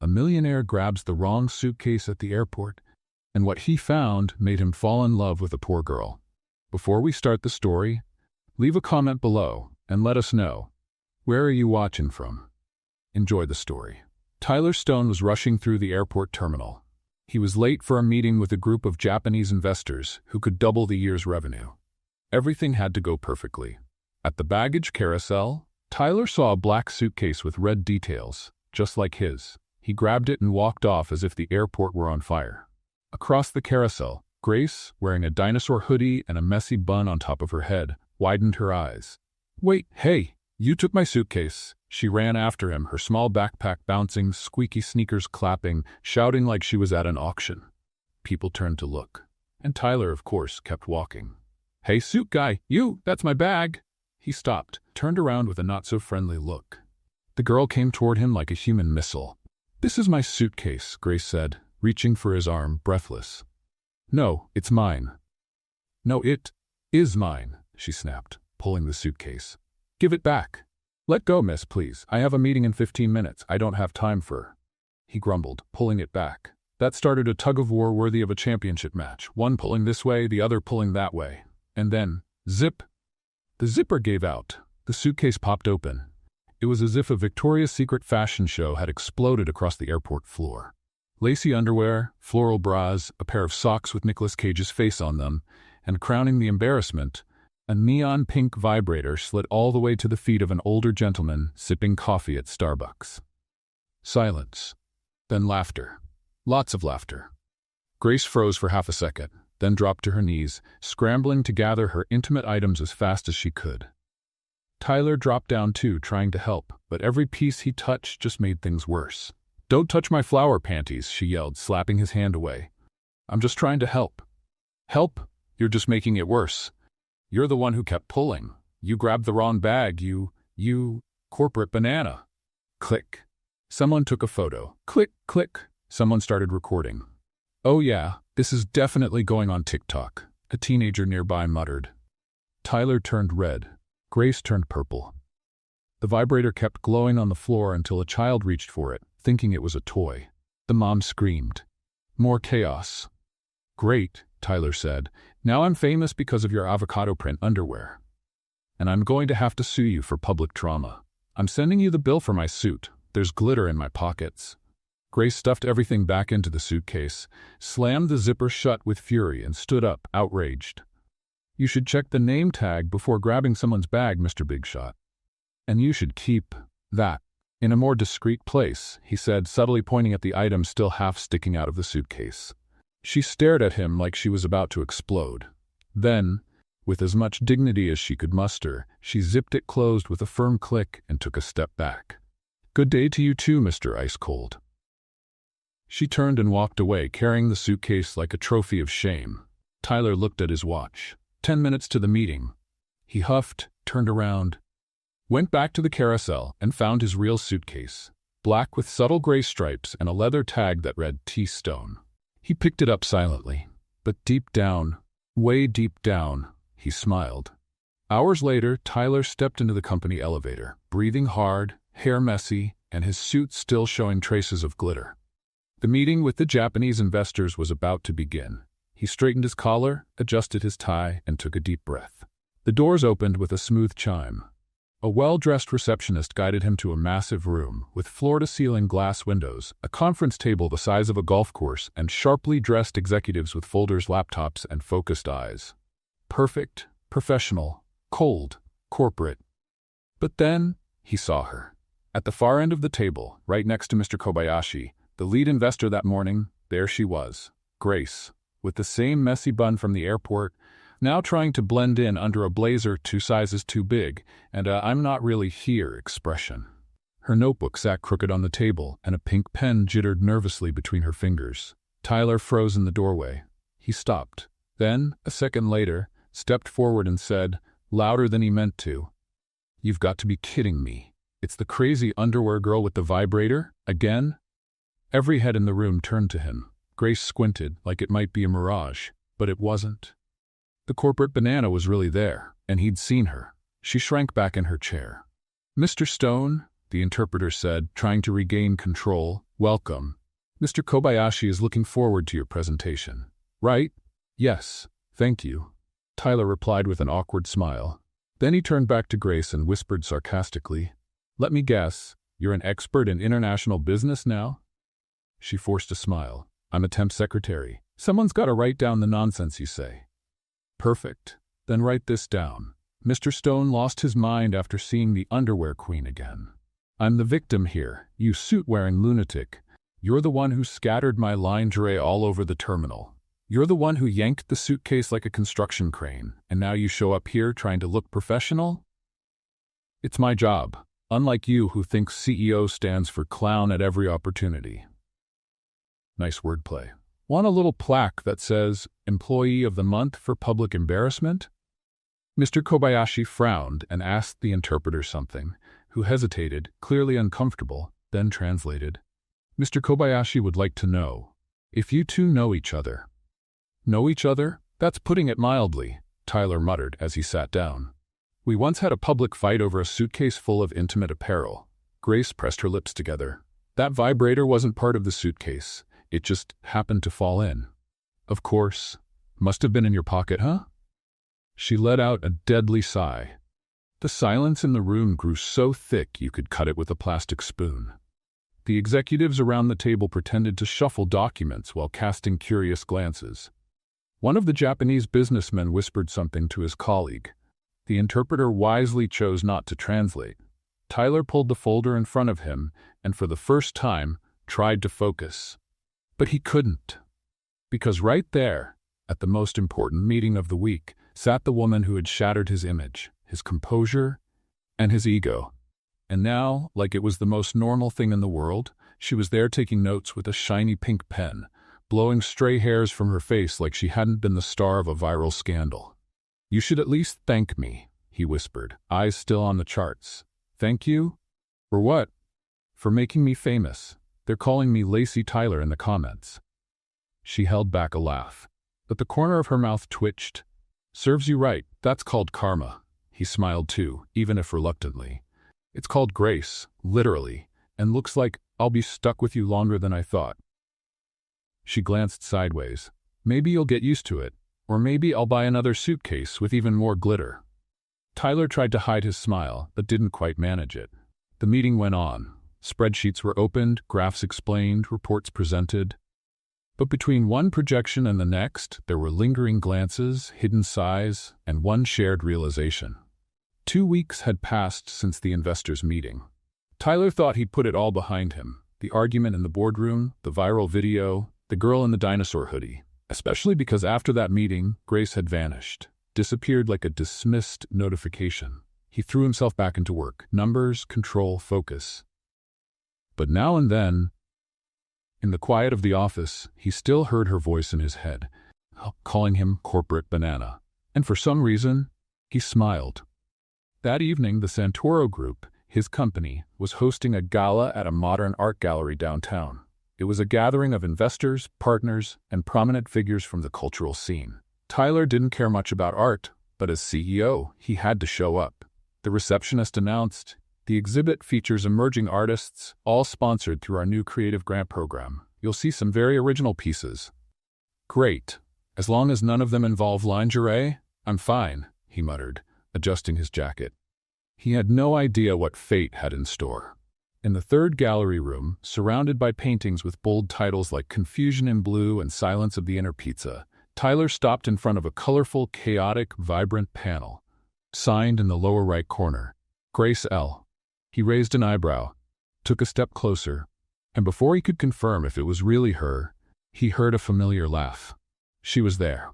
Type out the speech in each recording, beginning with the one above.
A millionaire grabs the wrong suitcase at the airport, and what he found made him fall in love with a poor girl. Before we start the story, leave a comment below and let us know, where are you watching from? Enjoy the story. Tyler Stone was rushing through the airport terminal. He was late for a meeting with a group of Japanese investors who could double the year's revenue. Everything had to go perfectly. At the baggage carousel, Tyler saw a black suitcase with red details, just like his. He grabbed it and walked off as if the airport were on fire. Across the carousel, Grace, wearing a dinosaur hoodie and a messy bun on top of her head, widened her eyes. "Wait, hey, you took my suitcase." She ran after him, her small backpack bouncing, squeaky sneakers clapping, shouting like she was at an auction. People turned to look. And Tyler, of course, kept walking. "Hey, suit guy, that's my bag." He stopped, turned around with a not-so-friendly look. The girl came toward him like a human missile. "This is my suitcase," Grace said, reaching for his arm, breathless. "No, it's mine." "No, it is mine," she snapped, pulling the suitcase. "Give it back." "Let go, miss, please. I have a meeting in 15 minutes. I don't have time for—" He grumbled, pulling it back. That started a tug-of-war worthy of a championship match, one pulling this way, the other pulling that way. And then, zip! The zipper gave out. The suitcase popped open. It was as if a Victoria's Secret fashion show had exploded across the airport floor. Lacy underwear, floral bras, a pair of socks with Nicolas Cage's face on them, and crowning the embarrassment, a neon pink vibrator slid all the way to the feet of an older gentleman sipping coffee at Starbucks. Silence. Then laughter. Lots of laughter. Grace froze for half a second, then dropped to her knees, scrambling to gather her intimate items as fast as she could. Tyler dropped down too, trying to help, but every piece he touched just made things worse. "Don't touch my flower panties," she yelled, slapping his hand away. "I'm just trying to help." "Help? You're just making it worse. You're the one who kept pulling. You grabbed the wrong bag, you corporate banana." Click. Someone took a photo. Click, click. Someone started recording. "Oh yeah, this is definitely going on TikTok," a teenager nearby muttered. Tyler turned red. Grace turned purple. The vibrator kept glowing on the floor until a child reached for it, thinking it was a toy. The mom screamed. More chaos. "Great," Tyler said. "Now I'm famous because of your avocado print underwear. And I'm going to have to sue you for public trauma. I'm sending you the bill for my suit. There's glitter in my pockets." Grace stuffed everything back into the suitcase, slammed the zipper shut with fury, and stood up, outraged. "You should check the name tag before grabbing someone's bag, Mr. Big Shot. And you should keep that in a more discreet place," he said, subtly pointing at the item still half sticking out of the suitcase. She stared at him like she was about to explode. Then, with as much dignity as she could muster, she zipped it closed with a firm click and took a step back. "Good day to you too, Mr. Ice Cold." She turned and walked away, carrying the suitcase like a trophy of shame. Tyler looked at his watch. 10 minutes to the meeting. He huffed, turned around, went back to the carousel, and found his real suitcase, black with subtle gray stripes and a leather tag that read T. Stone. He picked it up silently, but deep down, way deep down, he smiled. Hours later, Tyler stepped into the company elevator, breathing hard, hair messy, and his suit still showing traces of glitter. The meeting with the Japanese investors was about to begin. He straightened his collar, adjusted his tie, and took a deep breath. The doors opened with a smooth chime. A well-dressed receptionist guided him to a massive room with floor-to-ceiling glass windows, a conference table the size of a golf course, and sharply dressed executives with folders, laptops, and focused eyes. Perfect, professional, cold, corporate. But then, he saw her. At the far end of the table, right next to Mr. Kobayashi, the lead investor that morning, there she was, Grace, with the same messy bun from the airport, now trying to blend in under a blazer 2 sizes too big, and I'm not really here expression. Her notebook sat crooked on the table, and a pink pen jittered nervously between her fingers. Tyler froze in the doorway. He stopped. Then, a second later, stepped forward and said, louder than he meant to, "You've got to be kidding me. It's the crazy underwear girl with the vibrator? Again?" Every head in the room turned to him. Grace squinted, like it might be a mirage, but it wasn't. The corporate banana was really there, and he'd seen her. She shrank back in her chair. "Mr. Stone," the interpreter said, trying to regain control, Welcome. Mr. Kobayashi is looking forward to your presentation. Right? Yes, thank you. Tyler replied with an awkward smile. Then he turned back to Grace and whispered sarcastically, "Let me guess, you're an expert in international business now?" She forced a smile. "I'm a temp secretary. Someone's got to write down the nonsense you say." "Perfect. Then write this down. Mr. Stone lost his mind after seeing the underwear queen again. I'm the victim here, you suit-wearing lunatic. You're the one who scattered my lingerie all over the terminal. You're the one who yanked the suitcase like a construction crane, and now you show up here trying to look professional? It's my job, unlike you who thinks CEO stands for clown at every opportunity." Nice wordplay. Want a little plaque that says, "Employee of the Month for Public Embarrassment"? Mr. Kobayashi frowned and asked the interpreter something, who hesitated, clearly uncomfortable, then translated. "Mr. Kobayashi would like to know if you two know each other." "Know each other? That's putting it mildly," Tyler muttered as he sat down. "We once had a public fight over a suitcase full of intimate apparel." Grace pressed her lips together. "That vibrator wasn't part of the suitcase. It just happened to fall in." "Of course. Must have been in your pocket, huh?" She let out a deadly sigh. The silence in the room grew so thick you could cut it with a plastic spoon. The executives around the table pretended to shuffle documents while casting curious glances. One of the Japanese businessmen whispered something to his colleague. The interpreter wisely chose not to translate. Tyler pulled the folder in front of him and for the first time tried to focus. But he couldn't. Because right there, at the most important meeting of the week, sat the woman who had shattered his image, his composure, and his ego. And now, like it was the most normal thing in the world, she was there taking notes with a shiny pink pen, blowing stray hairs from her face like she hadn't been the star of a viral scandal. "You should at least thank me," he whispered, eyes still on the charts. "Thank you? For what?" "For making me famous. They're calling me Lacey Tyler in the comments." She held back a laugh, but the corner of her mouth twitched. "Serves you right, that's called karma." He smiled too, even if reluctantly. "It's called grace, literally, and looks like I'll be stuck with you longer than I thought." She glanced sideways. "Maybe you'll get used to it, or maybe I'll buy another suitcase with even more glitter." Tyler tried to hide his smile, but didn't quite manage it. The meeting went on. Spreadsheets were opened, graphs explained, reports presented. But between one projection and the next, there were lingering glances, hidden sighs, and one shared realization. 2 weeks had passed since the investors' meeting. Tyler thought he'd put it all behind him. The argument in the boardroom, the viral video, the girl in the dinosaur hoodie. Especially because after that meeting, Grace had vanished, disappeared like a dismissed notification. He threw himself back into work. Numbers, control, focus. But now and then, in the quiet of the office, he still heard her voice in his head, calling him corporate banana. And for some reason, he smiled. That evening, the Santoro Group, his company, was hosting a gala at a modern art gallery downtown. It was a gathering of investors, partners, and prominent figures from the cultural scene. Tyler didn't care much about art, but as CEO, he had to show up. The receptionist announced, "The exhibit features emerging artists, all sponsored through our new creative grant program. You'll see some very original pieces." "Great. As long as none of them involve lingerie, I'm fine," he muttered, adjusting his jacket. He had no idea what fate had in store. In the third gallery room, surrounded by paintings with bold titles like Confusion in Blue and Silence of the Inner Pizza, Tyler stopped in front of a colorful, chaotic, vibrant panel. Signed in the lower right corner, Grace L. He raised an eyebrow, took a step closer, and before he could confirm if it was really her, he heard a familiar laugh. She was there.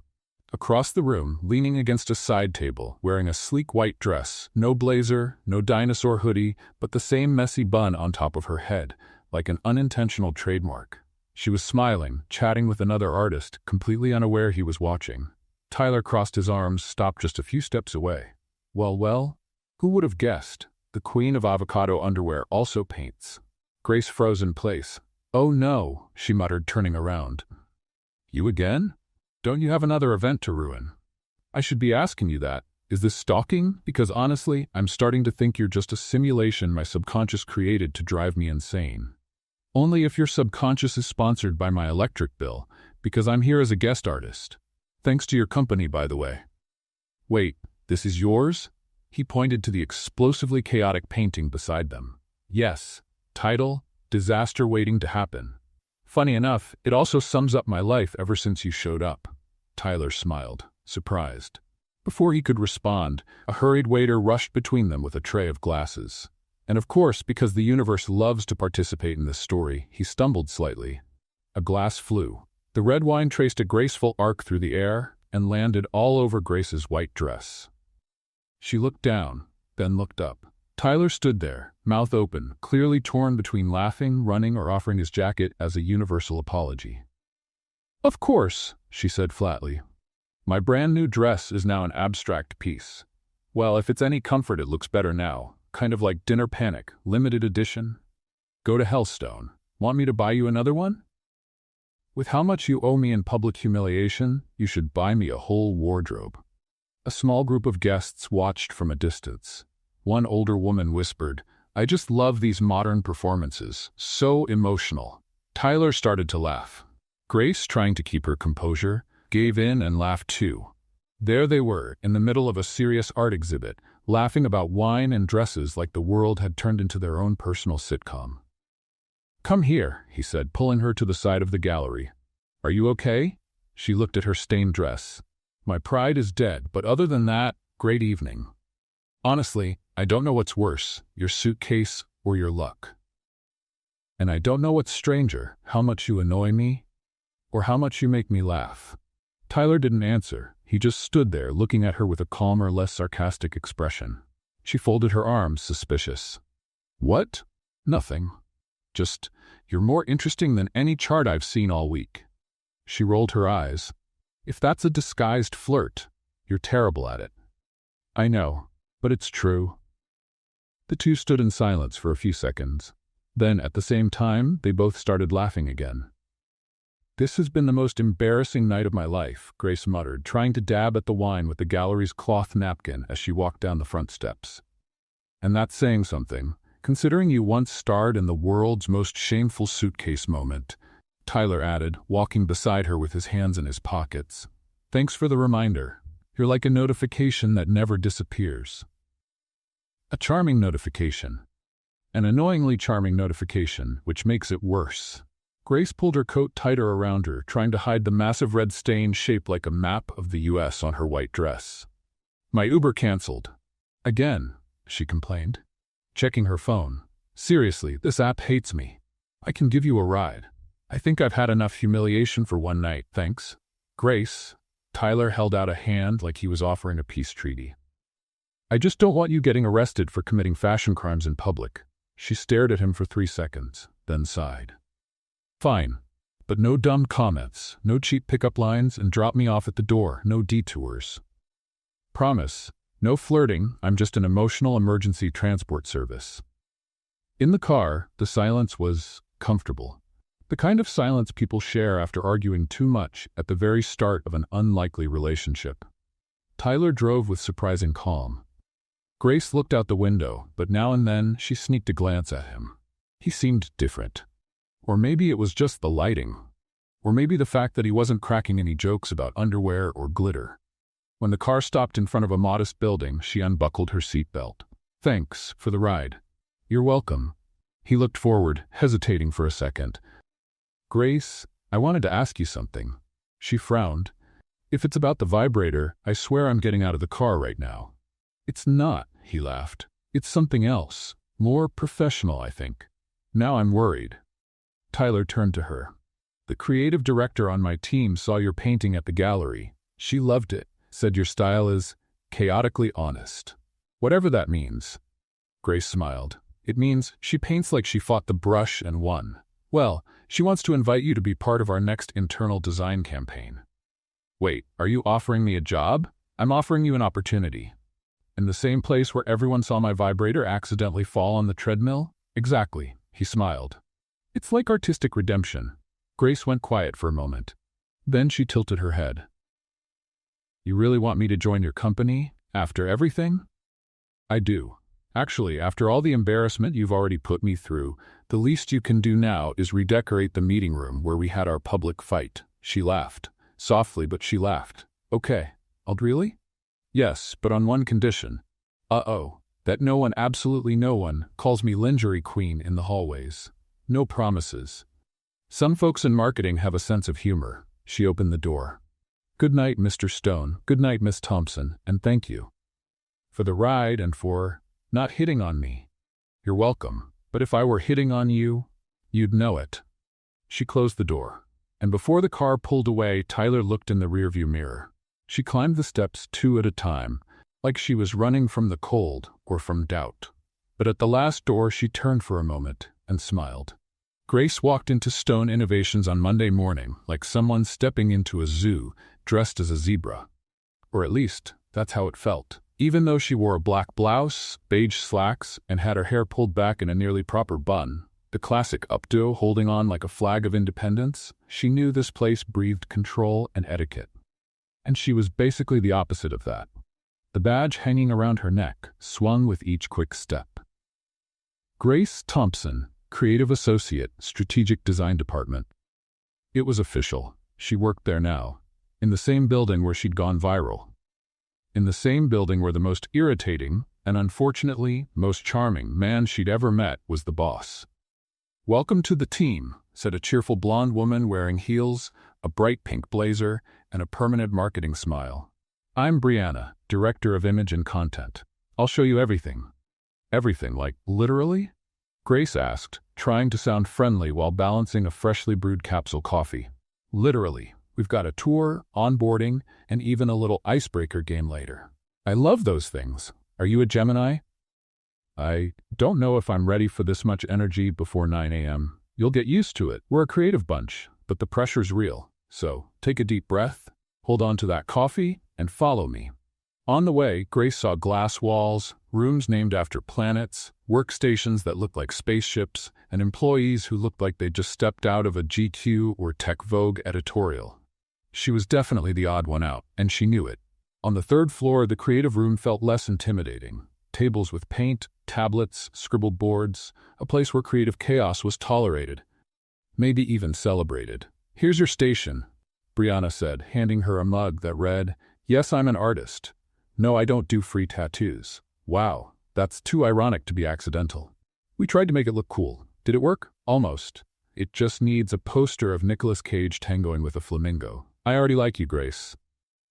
Across the room, leaning against a side table, wearing a sleek white dress, no blazer, no dinosaur hoodie, but the same messy bun on top of her head, like an unintentional trademark. She was smiling, chatting with another artist, completely unaware he was watching. Tyler crossed his arms, stopped just a few steps away. Well, who would have guessed? The queen of avocado underwear also paints. Grace froze in place. "Oh no," she muttered, turning around. "You again? Don't you have another event to ruin?" "I should be asking you that. Is this stalking? Because honestly, I'm starting to think you're just a simulation my subconscious created to drive me insane." Only if your subconscious is sponsored by my electric bill, because I'm here as a guest artist. Thanks to your company, by the way. Wait, this is yours? He pointed to the explosively chaotic painting beside them. Yes. Title, Disaster Waiting to Happen. Funny enough, it also sums up my life ever since you showed up. Tyler smiled, surprised. Before he could respond, a hurried waiter rushed between them with a tray of glasses. And of course, because the universe loves to participate in this story, he stumbled slightly. A glass flew. The red wine traced a graceful arc through the air and landed all over Grace's white dress. She looked down, then looked up. Tyler stood there, mouth open, clearly torn between laughing, running, or offering his jacket as a universal apology. Of course, she said flatly. My brand new dress is now an abstract piece. Well, if it's any comfort, it looks better now. Kind of like Dinner Panic, limited edition. Go to Hellstone. Want me to buy you another one? With how much you owe me in public humiliation, you should buy me a whole wardrobe. A small group of guests watched from a distance. One older woman whispered, I just love these modern performances. So emotional. Tyler started to laugh. Grace, trying to keep her composure, gave in and laughed too. There they were, in the middle of a serious art exhibit, laughing about wine and dresses like the world had turned into their own personal sitcom. Come here, he said, pulling her to the side of the gallery. Are you okay? She looked at her stained dress. My pride is dead, but other than that, great evening. Honestly, I don't know what's worse, your suitcase or your luck. And I don't know what's stranger, how much you annoy me or how much you make me laugh. Tyler didn't answer. He just stood there, looking at her with a calmer, less sarcastic expression. She folded her arms, suspicious. What? Nothing. Just, you're more interesting than any chart I've seen all week. She rolled her eyes. If that's a disguised flirt, you're terrible at it. I know, but it's true. The two stood in silence for a few seconds. Then, at the same time, they both started laughing again. This has been the most embarrassing night of my life, Grace muttered, trying to dab at the wine with the gallery's cloth napkin as she walked down the front steps. And that's saying something, considering you once starred in the world's most shameful suitcase moment, Tyler added, walking beside her with his hands in his pockets. Thanks for the reminder. You're like a notification that never disappears. A charming notification. An annoyingly charming notification, which makes it worse. Grace pulled her coat tighter around her, trying to hide the massive red stain shaped like a map of the U.S. on her white dress. My Uber canceled. Again, she complained, checking her phone. Seriously, this app hates me. I can give you a ride. I think I've had enough humiliation for one night, thanks. Grace, Tyler held out a hand like he was offering a peace treaty. I just don't want you getting arrested for committing fashion crimes in public. She stared at him for 3 seconds, then sighed. Fine, but no dumb comments, no cheap pickup lines, and drop me off at the door, no detours. Promise, no flirting, I'm just an emotional emergency transport service. In the car, the silence was comfortable. The kind of silence people share after arguing too much at the very start of an unlikely relationship. Tyler drove with surprising calm. Grace looked out the window, but now and then she sneaked a glance at him. He seemed different. Or maybe it was just the lighting. Or maybe the fact that he wasn't cracking any jokes about underwear or glitter. When the car stopped in front of a modest building, she unbuckled her seatbelt. Thanks for the ride. You're welcome. He looked forward, hesitating for a second. Grace, I wanted to ask you something. She frowned. If it's about the vibrator, I swear I'm getting out of the car right now. It's not, he laughed. It's something else. More professional, I think. Now I'm worried. Tyler turned to her. The creative director on my team saw your painting at the gallery. She loved it, said your style is chaotically honest. Whatever that means. Grace smiled. It means she paints like she fought the brush and won. Well, she wants to invite you to be part of our next internal design campaign. Wait, are you offering me a job? I'm offering you an opportunity. In the same place where everyone saw my vibrator accidentally fall on the treadmill? Exactly, he smiled. It's like artistic redemption. Grace went quiet for a moment. Then she tilted her head. You really want me to join your company, after everything? I do. Actually, after all the embarrassment you've already put me through, The least you can do now is redecorate the meeting room where we had our public fight. She laughed. Softly, but she laughed. Okay. Really? Yes, but on one condition. Uh-oh. That no one, absolutely no one, calls me lingerie queen in the hallways. No promises. Some folks in marketing have a sense of humor. She opened the door. Good night, Mr. Stone. Good night, Miss Thompson, and thank you for the ride and for not hitting on me. You're welcome, but if I were hitting on you, you'd know it. She closed the door, and before the car pulled away, Tyler looked in the rearview mirror. She climbed the steps 2 at a time, like she was running from the cold or from doubt. But at the last door, she turned for a moment and smiled. Grace walked into Stone Innovations on Monday morning like someone stepping into a zoo dressed as a zebra. Or at least, that's how it felt. Even though she wore a black blouse, beige slacks, and had her hair pulled back in a nearly proper bun, the classic updo holding on like a flag of independence, she knew this place breathed control and etiquette. And she was basically the opposite of that. The badge hanging around her neck swung with each quick step. Grace Thompson, Creative Associate, Strategic Design Department. It was official. She worked there now, in the same building where she'd gone viral. In the same building where the most irritating, and unfortunately, most charming man she'd ever met was the boss. Welcome to the team, said a cheerful blonde woman wearing heels, a bright pink blazer, and a permanent marketing smile. I'm Brianna, Director of Image and Content. I'll show you everything. Everything, like, literally? Grace asked, trying to sound friendly while balancing a freshly brewed capsule coffee. Literally. We've got a tour, onboarding, and even a little icebreaker game later. I love those things. Are you a Gemini? I don't know if I'm ready for this much energy before 9 a.m. You'll get used to it. We're a creative bunch, but the pressure's real. So, take a deep breath, hold on to that coffee, and follow me. On the way, Grace saw glass walls, rooms named after planets, workstations that looked like spaceships, and employees who looked like they'd just stepped out of a GQ or Tech Vogue editorial. She was definitely the odd one out, and she knew it. On the 3rd floor, the creative room felt less intimidating. Tables with paint, tablets, scribbled boards, a place where creative chaos was tolerated, maybe even celebrated. Here's your station, Brianna said, handing her a mug that read, Yes, I'm an artist. No, I don't do free tattoos. Wow, that's too ironic to be accidental. We tried to make it look cool. Did it work? Almost. It just needs a poster of Nicolas Cage tangoing with a flamingo. I already like you, Grace.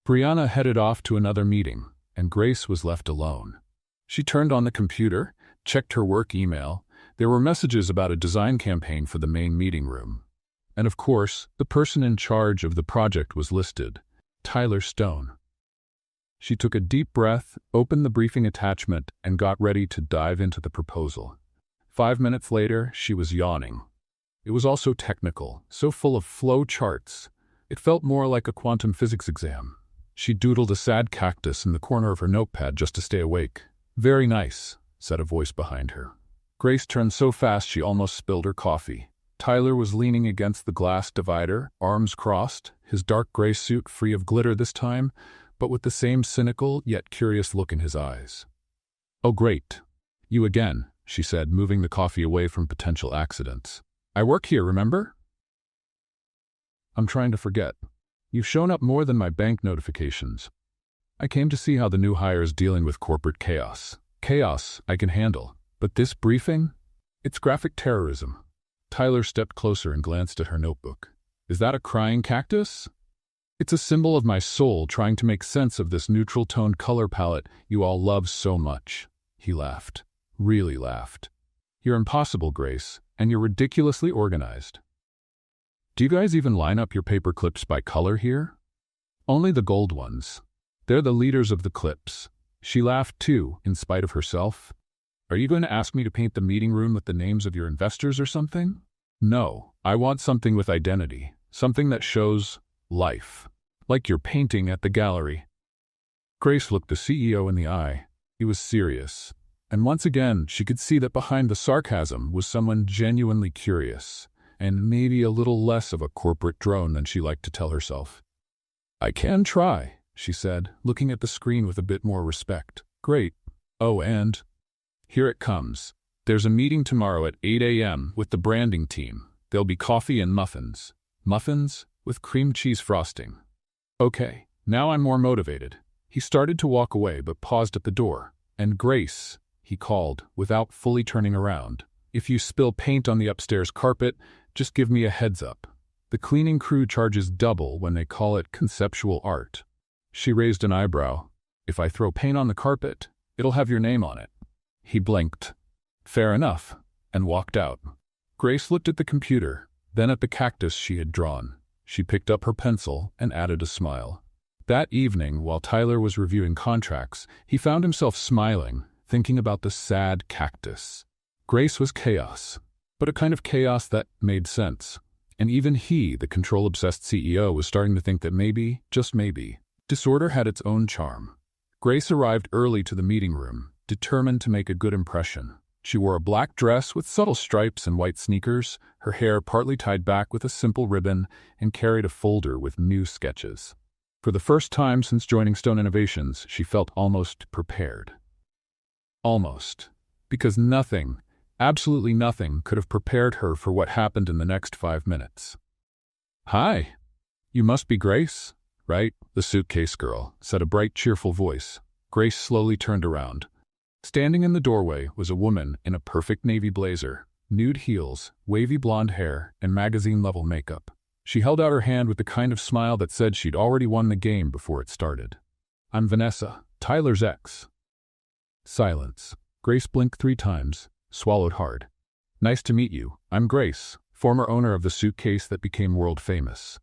Brianna headed off to another meeting, and Grace was left alone. She turned on the computer, checked her work email. There were messages about a design campaign for the main meeting room. And of course, the person in charge of the project was listed, Tyler Stone. She took a deep breath, opened the briefing attachment, and got ready to dive into the proposal. 5 minutes later, she was yawning. It was all so technical, so full of flow charts. It felt more like a quantum physics exam. She doodled a sad cactus in the corner of her notepad just to stay awake. Very nice, said a voice behind her. Grace turned so fast she almost spilled her coffee. Tyler was leaning against the glass divider, arms crossed, his dark gray suit free of glitter this time, but with the same cynical yet curious look in his eyes. Oh, great. You again, she said, moving the coffee away from potential accidents. I work here, remember? I'm trying to forget. You've shown up more than my bank notifications. I came to see how the new hire is dealing with corporate chaos. Chaos I can handle, but this briefing? It's graphic terrorism. Tyler stepped closer and glanced at her notebook. Is that a crying cactus? It's a symbol of my soul trying to make sense of this neutral-toned color palette you all love so much. He laughed. Really laughed. You're impossible, Grace, and you're ridiculously organized. Do you guys even line up your paper clips by color here? Only the gold ones. They're the leaders of the clips. She laughed too, in spite of herself. Are you going to ask me to paint the meeting room with the names of your investors or something? No, I want something with identity, something that shows life, like your painting at the gallery. Grace looked the CEO in the eye. He was serious. And once again, she could see that behind the sarcasm was someone genuinely curious, and maybe a little less of a corporate drone than she liked to tell herself. I can try, she said, looking at the screen with a bit more respect. Great. Oh, and here it comes. There's a meeting tomorrow at 8 a.m. with the branding team. There'll be coffee and muffins. Muffins with cream cheese frosting. Okay, now I'm more motivated. He started to walk away but paused at the door. And Grace, he called, without fully turning around. If you spill paint on the upstairs carpet, just give me a heads up. The cleaning crew charges double when they call it conceptual art. She raised an eyebrow. If I throw paint on the carpet, it'll have your name on it. He blinked. Fair enough, and walked out. Grace looked at the computer, then at the cactus she had drawn. She picked up her pencil and added a smile. That evening, while Tyler was reviewing contracts, he found himself smiling, thinking about the sad cactus. Grace was chaos, but a kind of chaos that made sense. And even he, the control-obsessed CEO, was starting to think that maybe, just maybe, disorder had its own charm. Grace arrived early to the meeting room, determined to make a good impression. She wore a black dress with subtle stripes and white sneakers, her hair partly tied back with a simple ribbon, and carried a folder with new sketches. For the first time since joining Stone Innovations, she felt almost prepared. Almost. Because nothing, absolutely nothing, could have prepared her for what happened in the next 5 minutes. "Hi. You must be Grace, right?" The suitcase girl said, a bright, cheerful voice. Grace slowly turned around. Standing in the doorway was a woman in a perfect navy blazer, nude heels, wavy blonde hair, and magazine-level makeup. She held out her hand with the kind of smile that said she'd already won the game before it started. "I'm Vanessa, Tyler's ex." Silence. Grace blinked 3 times, swallowed hard. "Nice to meet you. I'm Grace, former owner of the suitcase that became world famous."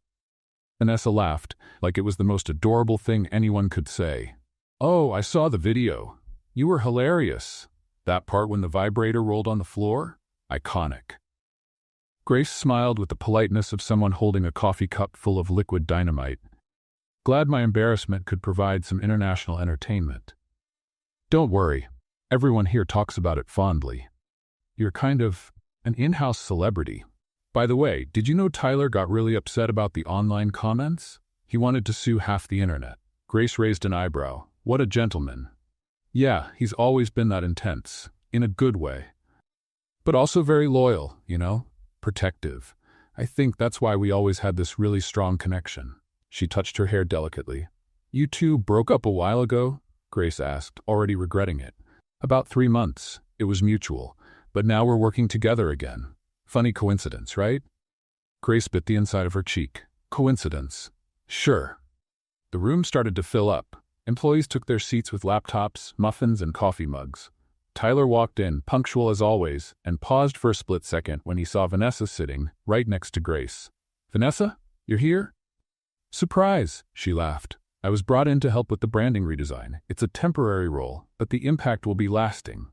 Vanessa laughed, like it was the most adorable thing anyone could say. "Oh, I saw the video. You were hilarious. That part when the vibrator rolled on the floor? Iconic." Grace smiled with the politeness of someone holding a coffee cup full of liquid dynamite. "Glad my embarrassment could provide some international entertainment." "Don't worry. Everyone here talks about it fondly. You're kind of an in-house celebrity. By the way, did you know Tyler got really upset about the online comments? He wanted to sue half the internet." Grace raised an eyebrow. "What a gentleman." "Yeah, he's always been that intense, in a good way. But also very loyal, you know? Protective. I think that's why we always had this really strong connection." She touched her hair delicately. "You two broke up a while ago?" Grace asked, already regretting it. "About 3 months. It was mutual. But now we're working together again. Funny coincidence, right?" Grace bit the inside of her cheek. "Coincidence? Sure." The room started to fill up. Employees took their seats with laptops, muffins, and coffee mugs. Tyler walked in, punctual as always, and paused for a split second when he saw Vanessa sitting right next to Grace. "Vanessa, you're here?" "Surprise," she laughed. "I was brought in to help with the branding redesign. It's a temporary role, but the impact will be lasting."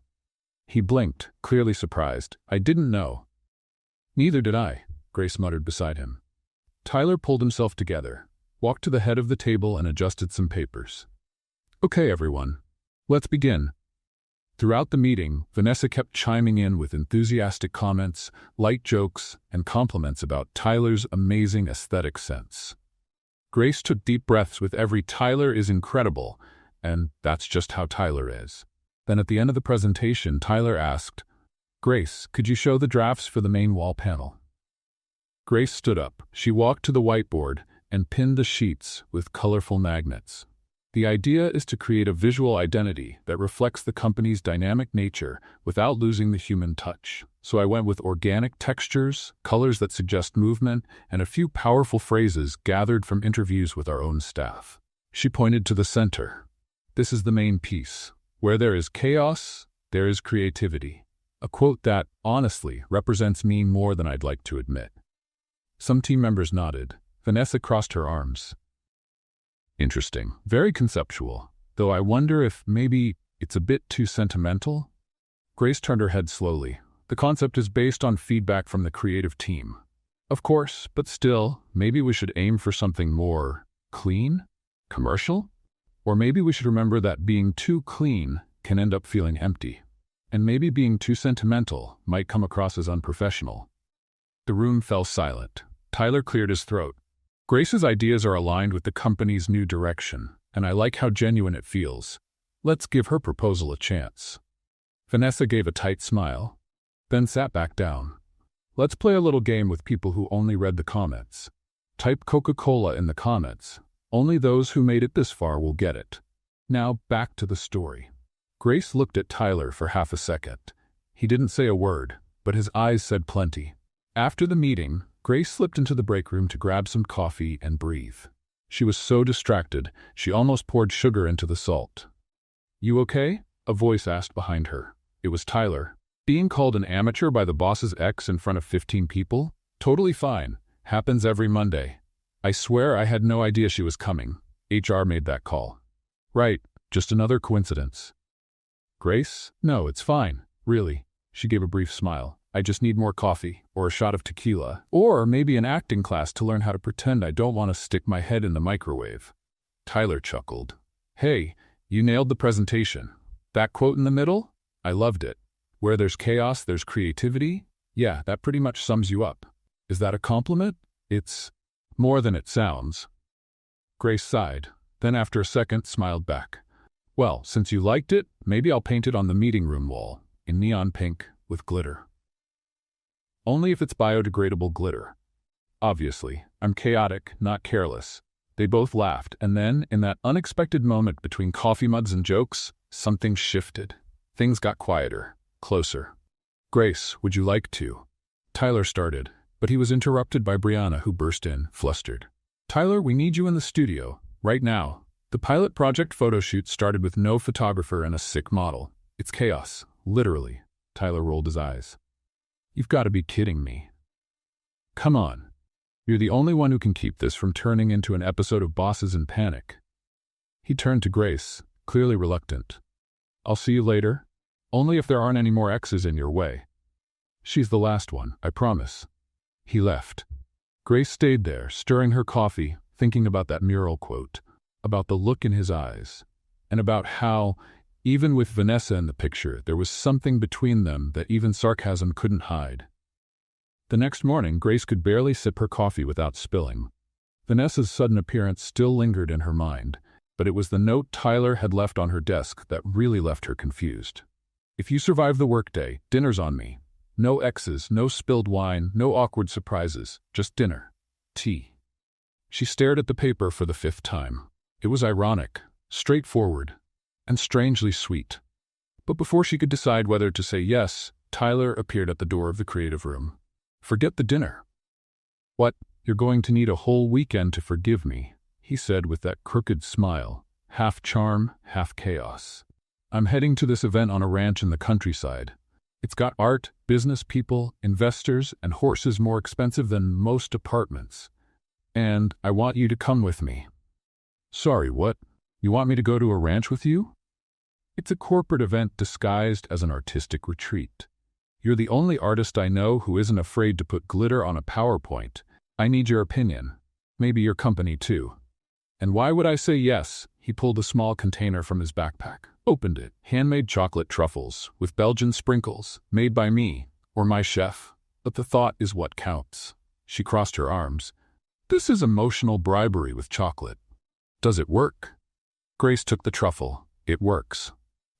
He blinked, clearly surprised. "I didn't know." "Neither did I," Grace muttered beside him. Tyler pulled himself together, walked to the head of the table, and adjusted some papers. "Okay, everyone. Let's begin." Throughout the meeting, Vanessa kept chiming in with enthusiastic comments, light jokes, and compliments about Tyler's amazing aesthetic sense. Grace took deep breaths with every "Tyler is incredible," and that's just how Tyler is. Then at the end of the presentation, Tyler asked, "Grace, could you show the drafts for the main wall panel?" Grace stood up. She walked to the whiteboard and pinned the sheets with colorful magnets. "The idea is to create a visual identity that reflects the company's dynamic nature without losing the human touch. So I went with organic textures, colors that suggest movement, and a few powerful phrases gathered from interviews with our own staff." She pointed to the center. "This is the main piece. Where there is chaos, there is creativity." A quote that, honestly, represents me more than I'd like to admit. Some team members nodded. Vanessa crossed her arms. "Interesting. Very conceptual. Though I wonder if maybe it's a bit too sentimental?" Grace turned her head slowly. "The concept is based on feedback from the creative team." "Of course, but still, maybe we should aim for something more clean? Commercial? Or maybe we should remember that being too clean can end up feeling empty. And maybe being too sentimental might come across as unprofessional." The room fell silent. Tyler cleared his throat. "Grace's ideas are aligned with the company's new direction, and I like how genuine it feels. Let's give her proposal a chance." Vanessa gave a tight smile. then sat back down. Let's play a little game with people who only read the comments. Type Coca-Cola in the comments. Only those who made it this far will get it. Now back to the story. Grace looked at Tyler for half a second. He didn't say a word, but his eyes said plenty. After the meeting, Grace slipped into the break room to grab some coffee and breathe. She was so distracted, she almost poured sugar into the salt. "You okay?" a voice asked behind her. It was Tyler. "Being called an amateur by the boss's ex in front of 15 people? Totally fine. Happens every Monday. I swear I had no idea she was coming. HR made that call." "Right, just another coincidence." "Grace? No, it's fine. Really." She gave a brief smile. "I just need more coffee, or a shot of tequila, or maybe an acting class to learn how to pretend I don't want to stick my head in the microwave." Tyler chuckled. "Hey, you nailed the presentation. That quote in the middle? I loved it. Where there's chaos, there's creativity. Yeah, that pretty much sums you up. Is that a compliment?" "It's more than it sounds." Grace sighed, then after a second smiled back. "Well, since you liked it, maybe I'll paint it on the meeting room wall, in neon pink, with glitter. Only if it's biodegradable glitter. Obviously, I'm chaotic, not careless." They both laughed, and then, in that unexpected moment between coffee mugs and jokes, something shifted. Things got quieter, closer. "Grace, would you like to?" Tyler started, but he was interrupted by Brianna, who burst in, flustered. "Tyler, we need you in the studio, right now. The pilot project photo shoot started with no photographer and a sick model. It's chaos, literally." Tyler rolled his eyes. "You've got to be kidding me. Come on. You're the only one who can keep this from turning into an episode of Bosses in Panic." He turned to Grace, clearly reluctant. "I'll see you later. Only if there aren't any more exes in your way. She's the last one, I promise." He left. Grace stayed there, stirring her coffee, thinking about that mural quote, about the look in his eyes, and about how, even with Vanessa in the picture, there was something between them that even sarcasm couldn't hide. The next morning, Grace could barely sip her coffee without spilling. Vanessa's sudden appearance still lingered in her mind, but it was the note Tyler had left on her desk that really left her confused. "If you survive the workday, dinner's on me. No exes, no spilled wine, no awkward surprises, just dinner. Tea." She stared at the paper for the 5th time. It was ironic, straightforward, and strangely sweet. But before she could decide whether to say yes, Tyler appeared at the door of the creative room. "Forget the dinner." "What, you're going to need a whole weekend to forgive me," he said with that crooked smile, half charm, half chaos. "I'm heading to this event on a ranch in the countryside. It's got art, business people, investors, and horses more expensive than most apartments. And I want you to come with me." "Sorry, what? You want me to go to a ranch with you?" "It's a corporate event disguised as an artistic retreat. You're the only artist I know who isn't afraid to put glitter on a PowerPoint. I need your opinion. Maybe your company too." "And why would I say yes?" He pulled a small container from his backpack, opened it. "Handmade chocolate truffles, with Belgian sprinkles, made by me, or my chef. But the thought is what counts." She crossed her arms. "This is emotional bribery with chocolate. Does it work?" Grace took the truffle. "It works."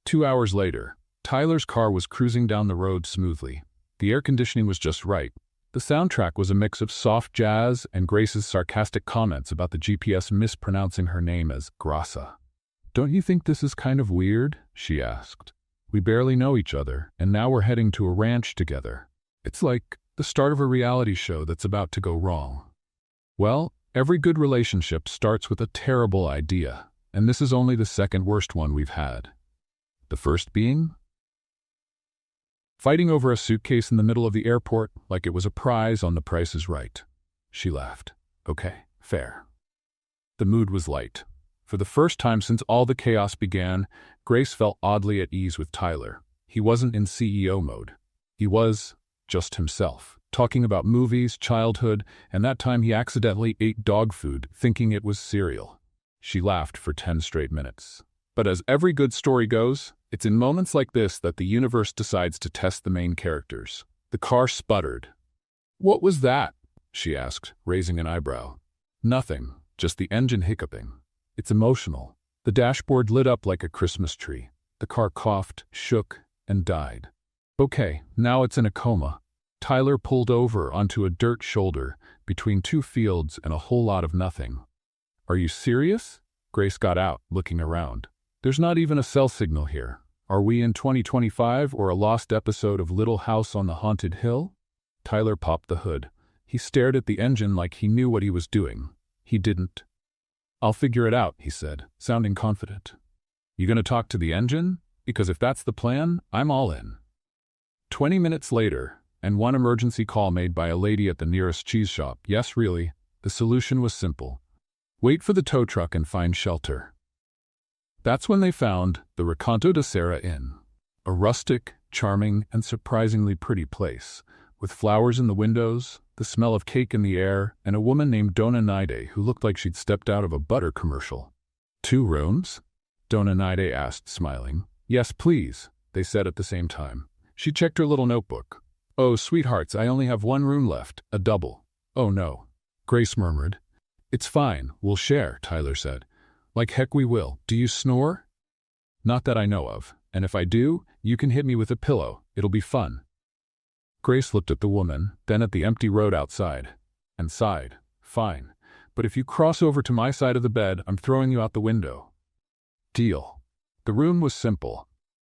2 hours later, Tyler's car was cruising down the road smoothly. The air conditioning was just right. The soundtrack was a mix of soft jazz and Grace's sarcastic comments about the GPS mispronouncing her name as Grassa. "Don't you think this is kind of weird?" she asked. "We barely know each other, and now we're heading to a ranch together. It's like the start of a reality show that's about to go wrong." "Well, every good relationship starts with a terrible idea, and this is only the second worst one we've had." "The first being?" "Fighting over a suitcase in the middle of the airport like it was a prize on The Price is Right." She laughed. "Okay, fair." The mood was light. For the first time since all the chaos began, Grace felt oddly at ease with Tyler. He wasn't in CEO mode. He was just himself, talking about movies, childhood, and that time he accidentally ate dog food thinking it was cereal. She laughed for 10 straight minutes. But as every good story goes, it's in moments like this that the universe decides to test the main characters. The car sputtered. "What was that?" she asked, raising an eyebrow. "Nothing, just the engine hiccuping. It's emotional." The dashboard lit up like a Christmas tree. The car coughed, shook, and died. Okay, now it's in a coma. Tyler pulled over onto a dirt shoulder between two fields and a whole lot of nothing. Are you serious? Grace got out, looking around. There's not even a cell signal here. Are we in 2025 or a lost episode of Little House on the Haunted Hill? Tyler popped the hood. He stared at the engine like he knew what he was doing. He didn't. I'll figure it out, he said, sounding confident. You gonna talk to the engine? Because if that's the plan, I'm all in. 20 minutes later, and one emergency call made by a lady at the nearest cheese shop. Yes, really, the solution was simple. Wait for the tow truck and find shelter. That's when they found the Recanto de Serra Inn, a rustic, charming, and surprisingly pretty place, with flowers in the windows, the smell of cake in the air, and a woman named Dona Naide who looked like she'd stepped out of a butter commercial. 2 rooms? Dona Naide asked, smiling. Yes, please, they said at the same time. She checked her little notebook. Oh, sweethearts, I only have 1 room left, a double. Oh no, Grace murmured. It's fine, we'll share, Tyler said. Like heck we will. Do you snore? Not that I know of, and if I do, you can hit me with a pillow. It'll be fun. Grace looked at the woman, then at the empty road outside, and sighed. Fine, but if you cross over to my side of the bed, I'm throwing you out the window. Deal. The room was simple.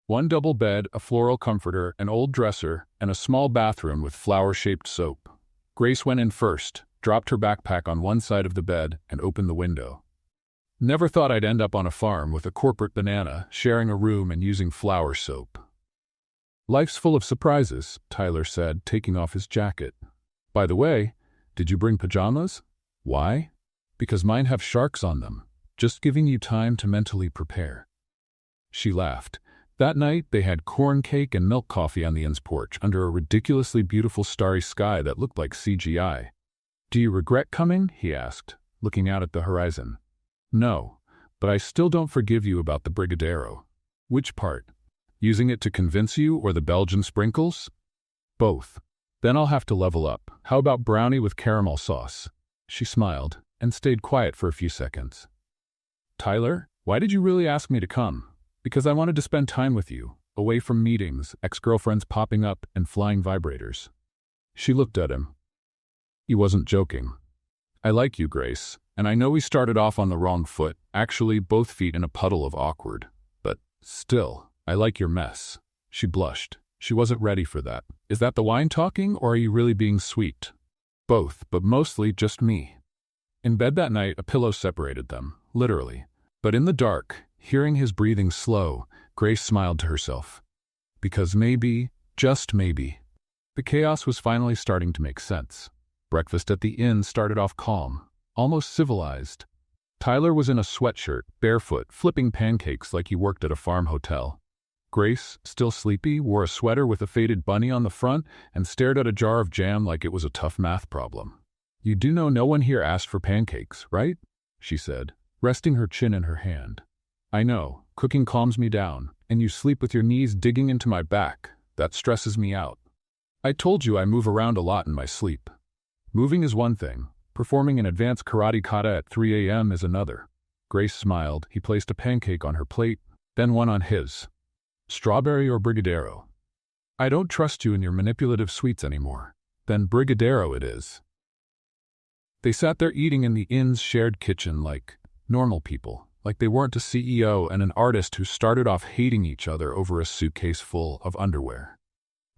1 double bed, a floral comforter, an old dresser, and a small bathroom with flower-shaped soap. Grace went in first, dropped her backpack on one side of the bed, and opened the window. Never thought I'd end up on a farm with a corporate banana, sharing a room and using flower soap. Life's full of surprises, Tyler said, taking off his jacket. By the way, did you bring pajamas? Why? Because mine have sharks on them. Just giving you time to mentally prepare. She laughed. That night, they had corn cake and milk coffee on the inn's porch under a ridiculously beautiful starry sky that looked like CGI. Do you regret coming? He asked, looking out at the horizon. No, but I still don't forgive you about the Brigadeiro. Which part? Using it to convince you or the Belgian sprinkles? Both. Then I'll have to level up. How about brownie with caramel sauce? She smiled and stayed quiet for a few seconds. Tyler, why did you really ask me to come? Because I wanted to spend time with you, away from meetings, ex-girlfriends popping up, and flying vibrators. She looked at him. He wasn't joking. I like you, Grace, and I know we started off on the wrong foot, actually both feet in a puddle of awkward. But still, I like your mess. She blushed. She wasn't ready for that. Is that the wine talking, or are you really being sweet? Both, but mostly just me. In bed that night, a pillow separated them, literally. But in the dark, hearing his breathing slow, Grace smiled to herself. Because maybe, just maybe, the chaos was finally starting to make sense. Breakfast at the inn started off calm, almost civilized. Tyler was in a sweatshirt, barefoot, flipping pancakes like he worked at a farm hotel. Grace, still sleepy, wore a sweater with a faded bunny on the front and stared at a jar of jam like it was a tough math problem. You do know no one here asked for pancakes, right? She said, resting her chin in her hand. I know, cooking calms me down, and you sleep with your knees digging into my back. That stresses me out. I told you I move around a lot in my sleep. Moving is one thing. Performing an advanced karate kata at 3 a.m. is another. Grace smiled. He placed a pancake on her plate, then one on his. Strawberry or Brigadeiro? I don't trust you in your manipulative sweets anymore. Then Brigadeiro it is. They sat there eating in the inn's shared kitchen like normal people, like they weren't a CEO and an artist who started off hating each other over a suitcase full of underwear.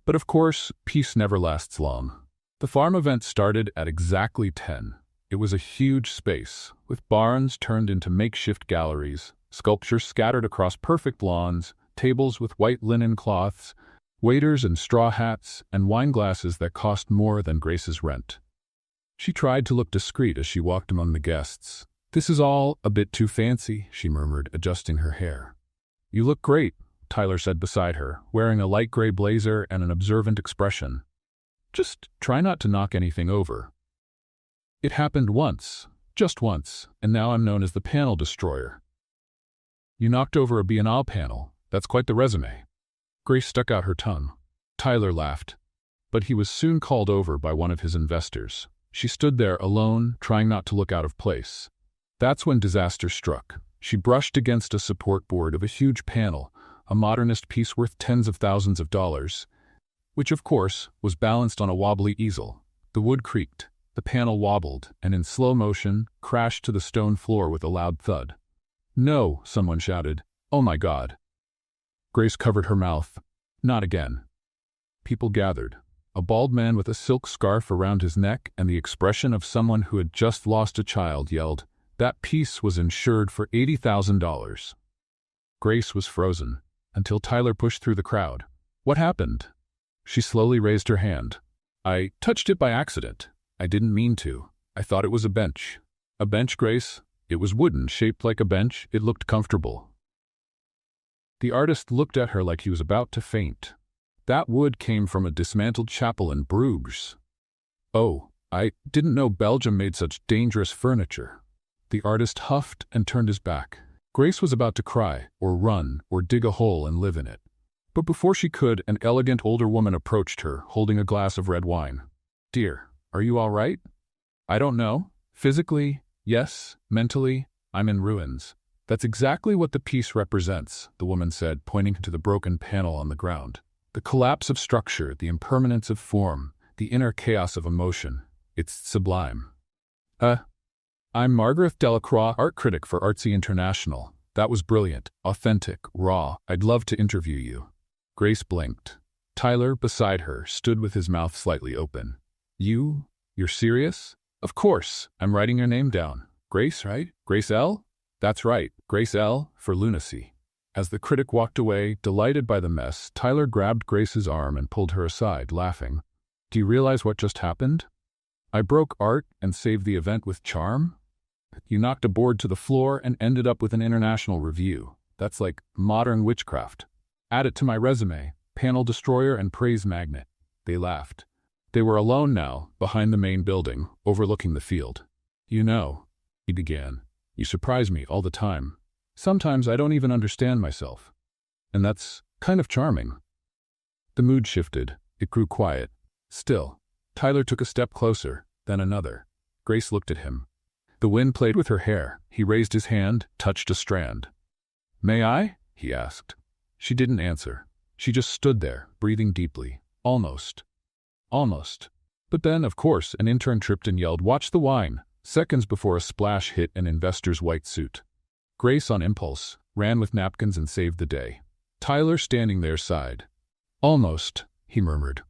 But of course, peace never lasts long. The farm event started at exactly 10. It was a huge space, with barns turned into makeshift galleries, sculptures scattered across perfect lawns, tables with white linen cloths, waiters in straw hats, and wine glasses that cost more than Grace's rent. She tried to look discreet as she walked among the guests. This is all a bit too fancy, she murmured, adjusting her hair. You look great, Tyler said beside her, wearing a light gray blazer and an observant expression. Just try not to knock anything over. It happened once, just once, and now I'm known as the panel destroyer. You knocked over a Biennale panel. That's quite the resume. Grace stuck out her tongue. Tyler laughed, but he was soon called over by one of his investors. She stood there alone, trying not to look out of place. That's when disaster struck. She brushed against a support board of a huge panel, a modernist piece worth tens of thousands of dollars, which of course was balanced on a wobbly easel. The wood creaked, the panel wobbled, and in slow motion crashed to the stone floor with a loud thud. "No!" someone shouted. "Oh my God!" Grace covered her mouth. Not again. People gathered. A bald man with a silk scarf around his neck and the expression of someone who had just lost a child yelled, "That piece was insured for $80,000. Grace was frozen, until Tyler pushed through the crowd. "What happened?" She slowly raised her hand. "I touched it by accident. I didn't mean to. I thought it was a bench." "A bench, Grace?" "It was wooden, shaped like a bench. It looked comfortable." The artist looked at her like he was about to faint. "That wood came from a dismantled chapel in Bruges." "Oh, I didn't know Belgium made such dangerous furniture." The artist huffed and turned his back. Grace was about to cry, or run, or dig a hole and live in it. But before she could, an elegant older woman approached her, holding a glass of red wine. "Dear, are you all right?" "I don't know. Physically, yes. Mentally, I'm in ruins." "That's exactly what the piece represents," the woman said, pointing to the broken panel on the ground. "The collapse of structure, the impermanence of form, the inner chaos of emotion. It's sublime." I'm Margaret Delacroix, art critic for Artsy International. That was brilliant, authentic, raw. I'd love to interview you." Grace blinked. Tyler, beside her, stood with his mouth slightly open. You're serious?" "Of course. I'm writing your name down. Grace, right? Grace L.? That's right, Grace L. for lunacy." As the critic walked away, delighted by the mess, Tyler grabbed Grace's arm and pulled her aside, laughing. "Do you realize what just happened? I broke art and saved the event with charm? You knocked a board to the floor and ended up with an international review. That's like modern witchcraft. Add it to my resume, panel destroyer and praise magnet." They laughed. They were alone now, behind the main building, overlooking the field. "You know," he began, "you surprise me all the time. Sometimes I don't even understand myself. And that's kind of charming." The mood shifted. It grew quiet. Still. Tyler took a step closer, then another. Grace looked at him. The wind played with her hair. He raised his hand, touched a strand. "May I?" he asked. She didn't answer. She just stood there, breathing deeply. Almost. But then, of course, an intern tripped and yelled, "Watch the wine," seconds before a splash hit an investor's white suit. Grace, on impulse, ran with napkins and saved the day. Tyler, standing there, sighed. "Almost," he murmured.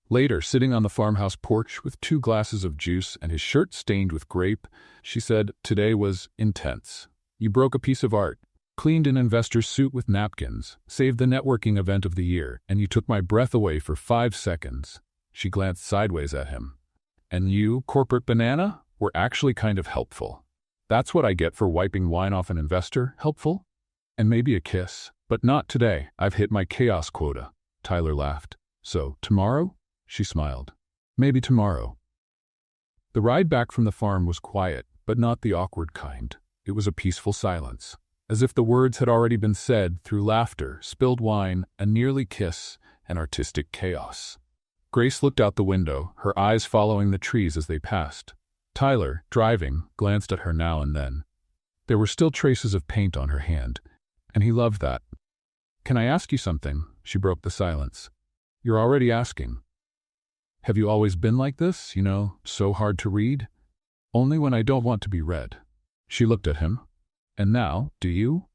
Later, sitting on the farmhouse porch with 2 glasses of juice and his shirt stained with grape, she said, "Today was intense. You broke a piece of art, cleaned an investor's suit with napkins, saved the networking event of the year, and you took my breath away for 5 seconds. She glanced sideways at him. "And you, corporate banana, were actually kind of helpful. That's what I get for wiping wine off an investor, helpful? And maybe a kiss. But not today. I've hit my chaos quota." Tyler laughed. "So, tomorrow?" She smiled. "Maybe tomorrow." The ride back from the farm was quiet, but not the awkward kind. It was a peaceful silence, as if the words had already been said through laughter, spilled wine, a nearly kiss, and artistic chaos. Grace looked out the window, her eyes following the trees as they passed. Tyler, driving, glanced at her now and then. There were still traces of paint on her hand, and he loved that. "Can I ask you something?" She broke the silence. "You're already asking. Have you always been like this, so hard to read?" "Only when I don't want to be read." She looked at him. "And now, do you?"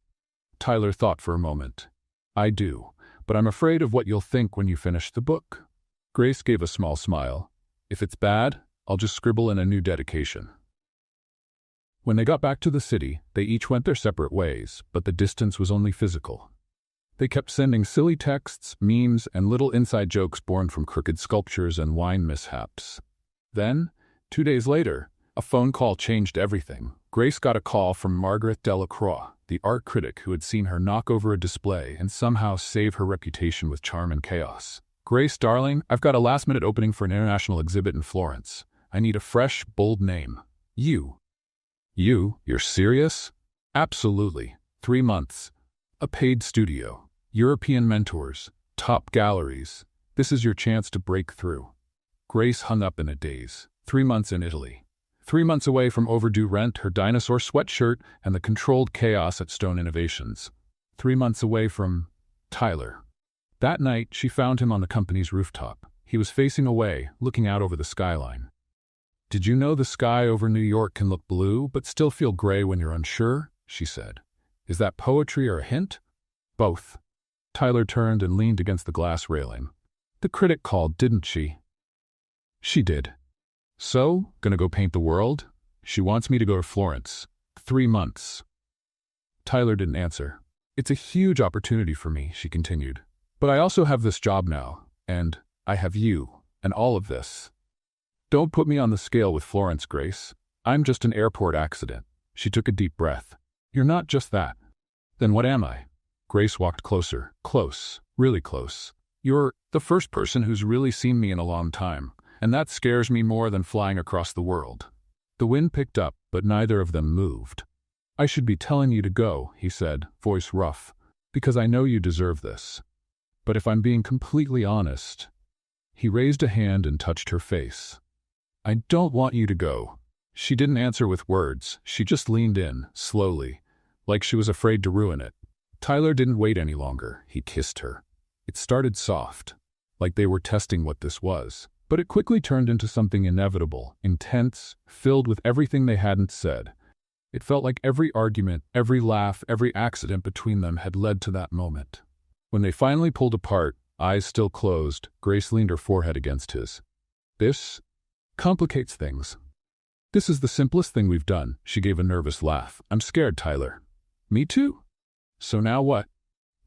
Tyler thought for a moment. "I do, but I'm afraid of what you'll think when you finish the book." Grace gave a small smile. "If it's bad, I'll just scribble in a new dedication." When they got back to the city, they each went their separate ways, but the distance was only physical. They kept sending silly texts, memes, and little inside jokes born from crooked sculptures and wine mishaps. Then, 2 days later, a phone call changed everything. Grace got a call from Margaret Delacroix, the art critic who had seen her knock over a display and somehow save her reputation with charm and chaos. "Grace, darling, I've got a last-minute opening for an international exhibit in Florence. I need a fresh, bold name. You." "You're serious?" "Absolutely. 3 months. A paid studio. European mentors. Top galleries. This is your chance to break through." Grace hung up in a daze. 3 months in Italy. 3 months away from overdue rent, her dinosaur sweatshirt, and the controlled chaos at Stone Innovations. 3 months away from Tyler. That night, she found him on the company's rooftop. He was facing away, looking out over the skyline. "Did you know the sky over New York can look blue but still feel gray when you're unsure?" she said. "Is that poetry or a hint?" "Both." Tyler turned and leaned against the glass railing. "The critic called, didn't she?" "She did." "So, gonna go paint the world?" "She wants me to go to Florence. 3 months." Tyler didn't answer. "It's a huge opportunity for me," she continued. "But I also have this job now, and I have you, and all of this. Don't put me on the scale with Florence, Grace. I'm just an airport accident." She took a deep breath. "You're not just that." "Then what am I?" Grace walked closer. "Close. Really close. You're the first person who's really seen me in a long time, and that scares me more than flying across the world." The wind picked up, but neither of them moved. "I should be telling you to go," he said, voice rough, "because I know you deserve this. But if I'm being completely honest—" He raised a hand and touched her face. "I don't want you to go." She didn't answer with words. She just leaned in, slowly, like she was afraid to ruin it. Tyler didn't wait any longer. He kissed her. It started soft, like they were testing what this was. But it quickly turned into something inevitable, intense, filled with everything they hadn't said. It felt like every argument, every laugh, every accident between them had led to that moment. When they finally pulled apart, eyes still closed, Grace leaned her forehead against his. "This complicates things. This is the simplest thing we've done." She gave a nervous laugh. "I'm scared, Tyler." "Me too." "So now what?"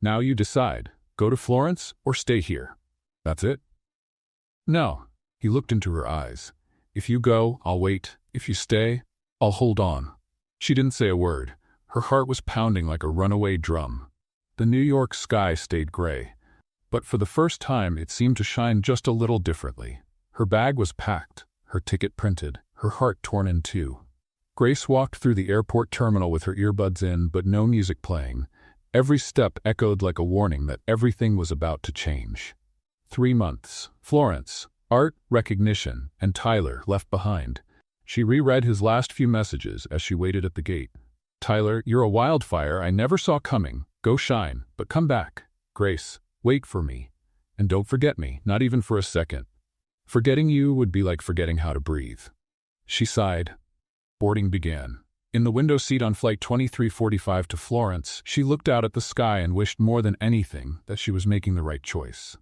"Now you decide. Go to Florence or stay here." "That's it?" "No." He looked into her eyes. "If you go, I'll wait. If you stay, I'll hold on." She didn't say a word. Her heart was pounding like a runaway drum. The New York sky stayed gray, but for the first time it seemed to shine just a little differently. Her bag was packed, her ticket printed, her heart torn in two. Grace walked through the airport terminal with her earbuds in but no music playing. Every step echoed like a warning that everything was about to change. 3 months. Florence. Art, recognition, and Tyler left behind. She reread his last few messages as she waited at the gate. "Tyler, you're a wildfire I never saw coming. Go shine, but come back. Grace, wait for me. And don't forget me, not even for a second. Forgetting you would be like forgetting how to breathe." She sighed. Boarding began. In the window seat on Flight 2345 to Florence, she looked out at the sky and wished more than anything that she was making the right choice.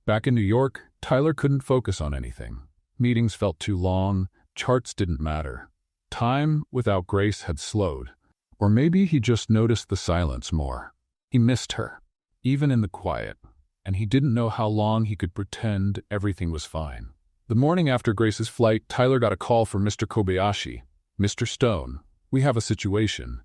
Back in New York, Tyler couldn't focus on anything. Meetings felt too long, charts didn't matter. Time without Grace had slowed. Or maybe he just noticed the silence more. He missed her, even in the quiet, and he didn't know how long he could pretend everything was fine. The morning after Grace's flight, Tyler got a call from Mr. Kobayashi. "Mr. Stone, we have a situation."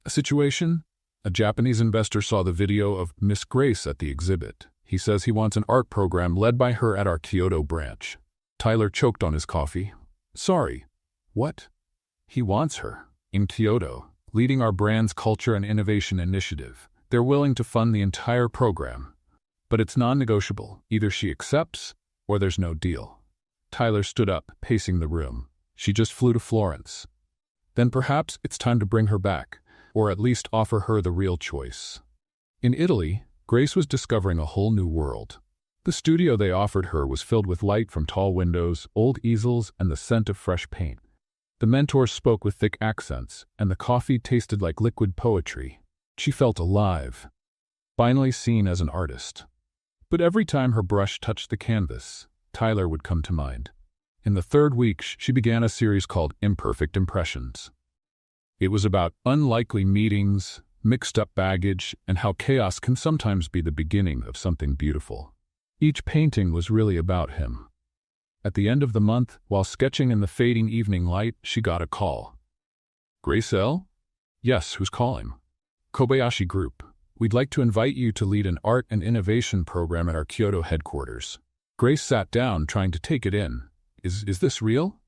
"A situation?" "A Japanese investor saw the video of Miss Grace at the exhibit. He says he wants an art program led by her at our Kyoto branch." Tyler choked on his coffee. "Sorry, what?" "He wants her. In Kyoto, leading our brand's culture and innovation initiative. They're willing to fund the entire program. But it's non-negotiable. Either she accepts, or there's no deal." Tyler stood up, pacing the room. She just flew to Florence. Then perhaps it's time to bring her back, or at least offer her the real choice. In Italy, Grace was discovering a whole new world. The studio they offered her was filled with light from tall windows, old easels, and the scent of fresh paint. The mentors spoke with thick accents, and the coffee tasted like liquid poetry. She felt alive, finally seen as an artist. But every time her brush touched the canvas, Tyler would come to mind. In the 3rd week, she began a series called Imperfect Impressions. It was about unlikely meetings, mixed-up baggage, and how chaos can sometimes be the beginning of something beautiful. Each painting was really about him. At the end of the month, while sketching in the fading evening light, she got a call. "Grace L?" "Yes, who's calling?" "Kobayashi Group. We'd like to invite you to lead an art and innovation program at our Kyoto headquarters." Grace sat down, trying to take it in. Is this real?"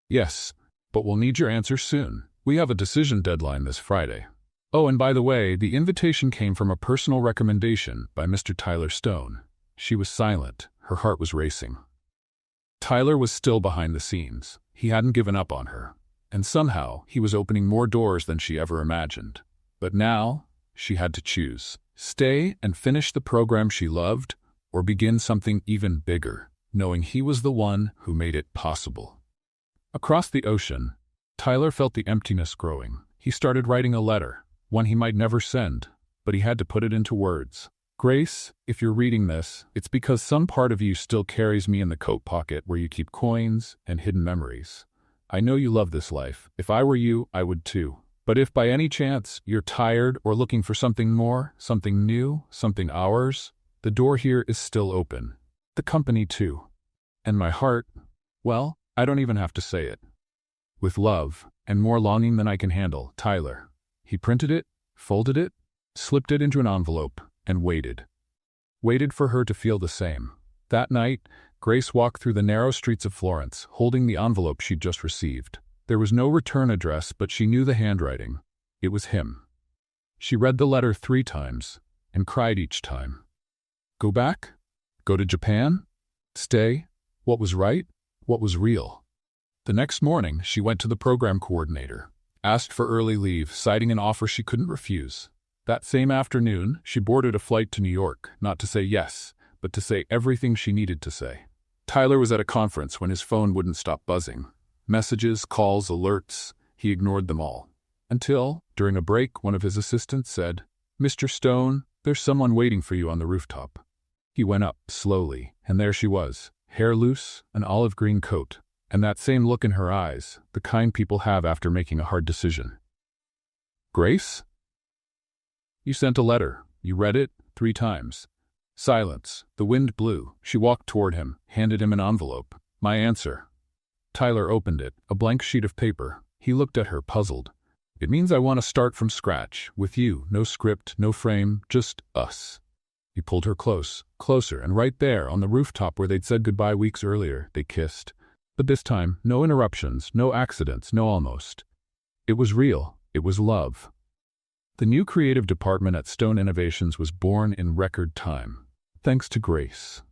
"Yes, but we'll need your answer soon. We have a decision deadline this Friday." "Oh, and by the way, the invitation came from a personal recommendation by Mr. Tyler Stone." She was silent. Her heart was racing. Tyler was still behind the scenes. He hadn't given up on her. And somehow, he was opening more doors than she ever imagined. But now, she had to choose. Stay and finish the program she loved, or begin something even bigger, knowing he was the one who made it possible. Across the ocean, Tyler felt the emptiness growing. He started writing a letter, one he might never send, but he had to put it into words. Grace, if you're reading this, it's because some part of you still carries me in the coat pocket where you keep coins and hidden memories. I know you love this life. If I were you, I would too. But if by any chance you're tired or looking for something more, something new, something ours, the door here is still open. The company too. And my heart, well, I don't even have to say it. With love, and more longing than I can handle, Tyler. He printed it, folded it, slipped it into an envelope, and waited. Waited for her to feel the same. That night, Grace walked through the narrow streets of Florence, holding the envelope she'd just received. There was no return address, but she knew the handwriting. It was him. She read the letter 3 times, and cried each time. Go back? Go to Japan? Stay? What was right? What was real? The next morning, she went to the program coordinator, asked for early leave, citing an offer she couldn't refuse. That same afternoon, she boarded a flight to New York, not to say yes, but to say everything she needed to say. Tyler was at a conference when his phone wouldn't stop buzzing. Messages, calls, alerts, he ignored them all. Until, during a break, one of his assistants said, "Mr. Stone, there's someone waiting for you on the rooftop." He went up, slowly, and there she was, hair loose, an olive green coat, and that same look in her eyes, the kind people have after making a hard decision. Grace? You sent a letter. You read it 3 times. Silence. The wind blew. She walked toward him, handed him an envelope. My answer. Tyler opened it, a blank sheet of paper. He looked at her, puzzled. It means I want to start from scratch, with you, no script, no frame, just us. He pulled her closer, and right there, on the rooftop where they'd said goodbye weeks earlier, they kissed. But this time, no interruptions, no accidents, no almost. It was real. It was love. The new creative department at Stone Innovations was born in record time, thanks to Grace.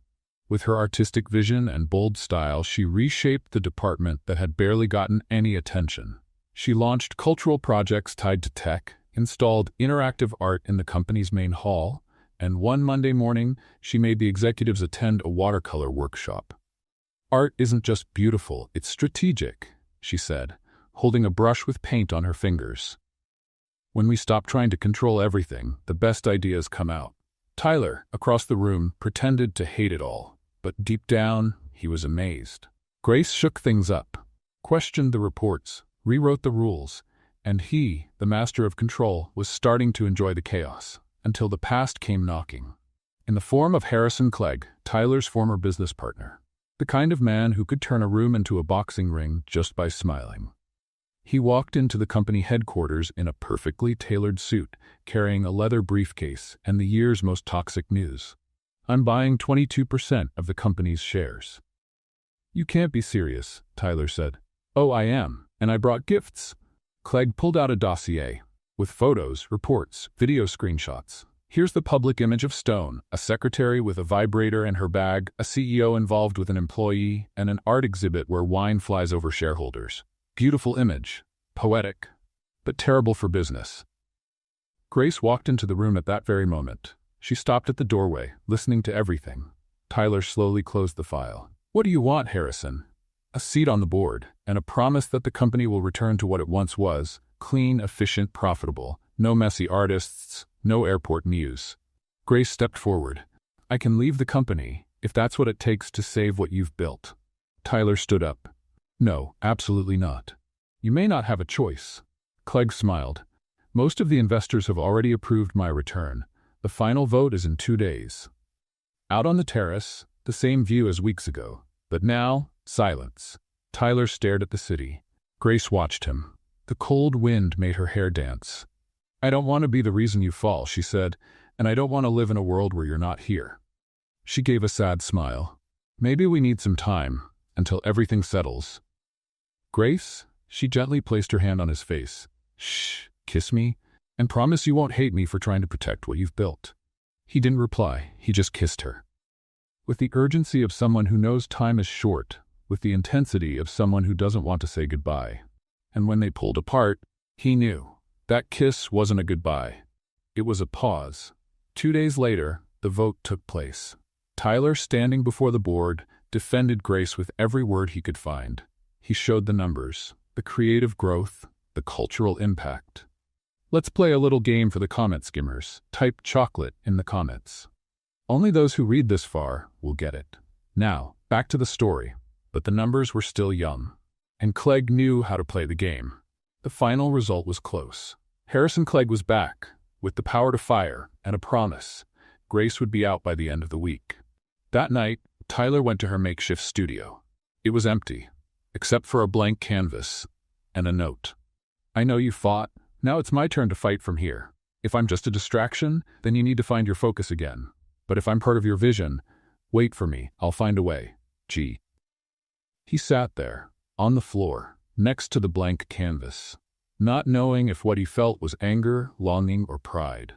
With her artistic vision and bold style, she reshaped the department that had barely gotten any attention. She launched cultural projects tied to tech, installed interactive art in the company's main hall, and one Monday morning, she made the executives attend a watercolor workshop. Art isn't just beautiful, it's strategic, she said, holding a brush with paint on her fingers. When we stop trying to control everything, the best ideas come out. Tyler, across the room, pretended to hate it all, but deep down, he was amazed. Grace shook things up, questioned the reports, rewrote the rules, and he, the master of control, was starting to enjoy the chaos, until the past came knocking. In the form of Harrison Clegg, Tyler's former business partner. The kind of man who could turn a room into a boxing ring just by smiling. He walked into the company headquarters in a perfectly tailored suit, carrying a leather briefcase and the year's most toxic news. I'm buying 22% of the company's shares. You can't be serious, Tyler said. Oh, I am, and I brought gifts. Clegg pulled out a dossier, with photos, reports, video screenshots. Here's the public image of Stone, a secretary with a vibrator in her bag, a CEO involved with an employee, and an art exhibit where wine flies over shareholders. Beautiful image, poetic, but terrible for business. Grace walked into the room at that very moment. She stopped at the doorway, listening to everything. Tyler slowly closed the file. What do you want, Harrison? A seat on the board, and a promise that the company will return to what it once was, clean, efficient, profitable, no messy artists, no airport muse. Grace stepped forward. I can leave the company, if that's what it takes to save what you've built. Tyler stood up. No, absolutely not. You may not have a choice. Clegg smiled. Most of the investors have already approved my return. The final vote is in 2 days. Out on the terrace, the same view as weeks ago. But now, silence. Tyler stared at the city. Grace watched him. The cold wind made her hair dance. I don't want to be the reason you fall, she said, and I don't want to live in a world where you're not here. She gave a sad smile. Maybe we need some time, until everything settles. Grace, she gently placed her hand on his face. Shh, kiss me, and promise you won't hate me for trying to protect what you've built. He didn't reply, he just kissed her. With the urgency of someone who knows time is short, with the intensity of someone who doesn't want to say goodbye. And when they pulled apart, he knew. That kiss wasn't a goodbye. It was a pause. 2 days later, the vote took place. Tyler, standing before the board, defended Grace with every word he could find. He showed the numbers, the creative growth, the cultural impact. Let's play a little game for the comment skimmers. Type chocolate in the comments. Only those who read this far will get it. Now, back to the story. But the numbers were still young, and Clegg knew how to play the game. The final result was close. Harrison Clegg was back, with the power to fire and a promise. Grace would be out by the end of the week. That night, Tyler went to her makeshift studio. It was empty, except for a blank canvas and a note. I know you fought. Now it's my turn to fight from here. If I'm just a distraction, then you need to find your focus again. But if I'm part of your vision, wait for me. I'll find a way. G. He sat there, on the floor, next to the blank canvas, not knowing if what he felt was anger, longing, or pride.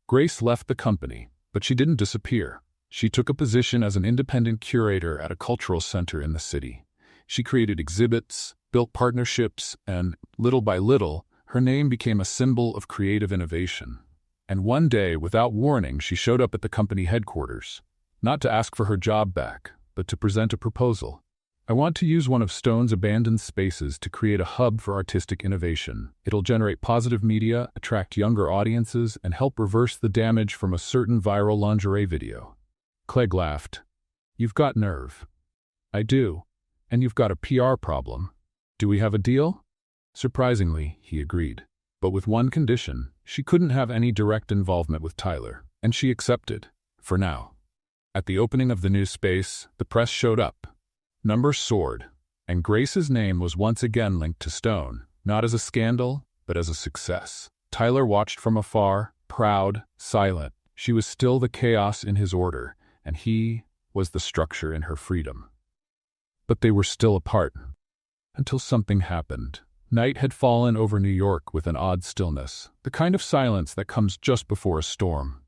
Grace left the company, but she didn't disappear. She took a position as an independent curator at a cultural center in the city. She created exhibits, built partnerships, and, little by little, her name became a symbol of creative innovation. And one day, without warning, she showed up at the company headquarters, not to ask for her job back, but to present a proposal. I want to use one of Stone's abandoned spaces to create a hub for artistic innovation. It'll generate positive media, attract younger audiences, and help reverse the damage from a certain viral lingerie video. Clegg laughed. You've got nerve. I do. And you've got a PR problem. Do we have a deal? Surprisingly, he agreed. But with one condition: she couldn't have any direct involvement with Tyler, and she accepted, for now. At the opening of the new space, the press showed up. Numbers soared, and Grace's name was once again linked to Stone, not as a scandal, but as a success. Tyler watched from afar, proud, silent. She was still the chaos in his order, and he was the structure in her freedom. But they were still apart, until something happened. Night had fallen over New York with an odd stillness, the kind of silence that comes just before a storm.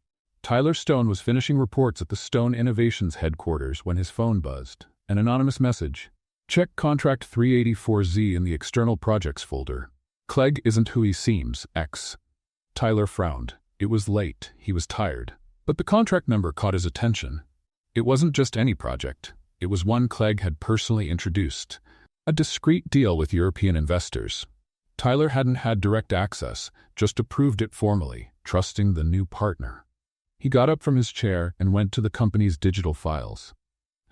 Tyler Stone was finishing reports at the Stone Innovations headquarters when his phone buzzed. An anonymous message. Check contract 384Z in the external projects folder. Clegg isn't who he seems, X. Tyler frowned. It was late. He was tired. But the contract number caught his attention. It wasn't just any project. It was one Clegg had personally introduced. A discreet deal with European investors. Tyler hadn't had direct access, just approved it formally, trusting the new partner. He got up from his chair and went to the company's digital files.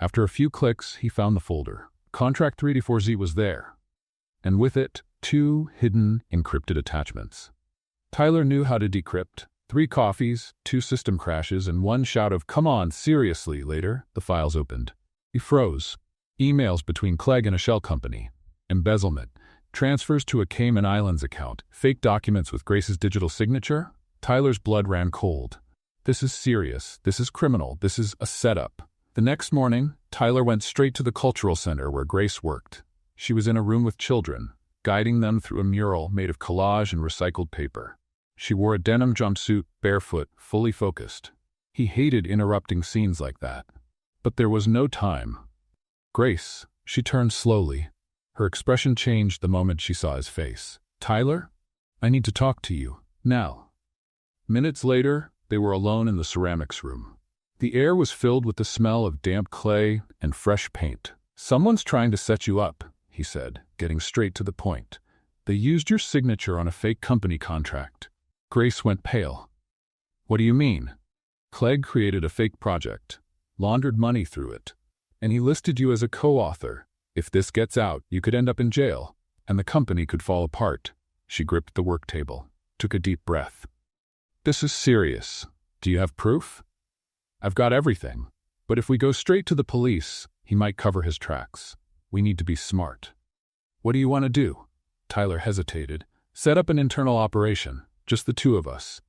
After a few clicks, he found the folder. Contract 384Z was there, and with it, 2 hidden, encrypted attachments. Tyler knew how to decrypt. 3 coffees, 2 system crashes, and 1 shout of, "Come on, seriously," later, the files opened. He froze. Emails between Clegg and a shell company. Embezzlement. Transfers to a Cayman Islands account. Fake documents with Grace's digital signature. Tyler's blood ran cold. This is serious. This is criminal. This is a setup. The next morning, Tyler went straight to the cultural center where Grace worked. She was in a room with children, guiding them through a mural made of collage and recycled paper. She wore a denim jumpsuit, barefoot, fully focused. He hated interrupting scenes like that. But there was no time. Grace, she turned slowly. Her expression changed the moment she saw his face. Tyler? I need to talk to you, now. Minutes later, they were alone in the ceramics room. The air was filled with the smell of damp clay and fresh paint. Someone's trying to set you up, he said, getting straight to the point. They used your signature on a fake company contract. Grace went pale. What do you mean? Clegg created a fake project, laundered money through it, and he listed you as a co-author. If this gets out, you could end up in jail, and the company could fall apart. She gripped the work table, took a deep breath. This is serious. Do you have proof? I've got everything. But if we go straight to the police, he might cover his tracks. We need to be smart. What do you want to do? Tyler hesitated. Set up an internal operation, just the 2 of us.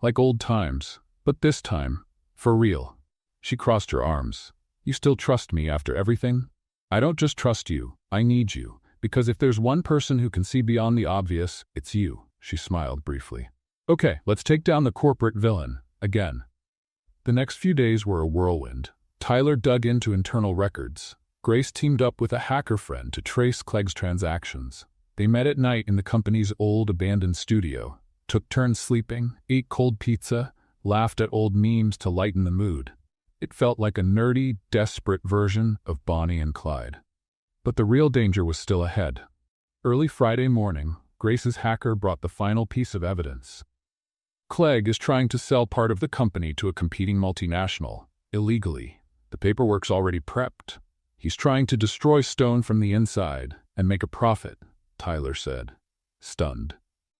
Like old times, but this time, for real. She crossed her arms. You still trust me after everything? I don't just trust you, I need you, because if there's one person who can see beyond the obvious, it's you, she smiled briefly. Okay, let's take down the corporate villain, again. The next few days were a whirlwind. Tyler dug into internal records. Grace teamed up with a hacker friend to trace Clegg's transactions. They met at night in the company's old abandoned studio, took turns sleeping, ate cold pizza, laughed at old memes to lighten the mood. It felt like a nerdy, desperate version of Bonnie and Clyde. But the real danger was still ahead. Early Friday morning, Grace's hacker brought the final piece of evidence. Clegg is trying to sell part of the company to a competing multinational, illegally. The paperwork's already prepped. He's trying to destroy Stone from the inside and make a profit, Tyler said, stunned.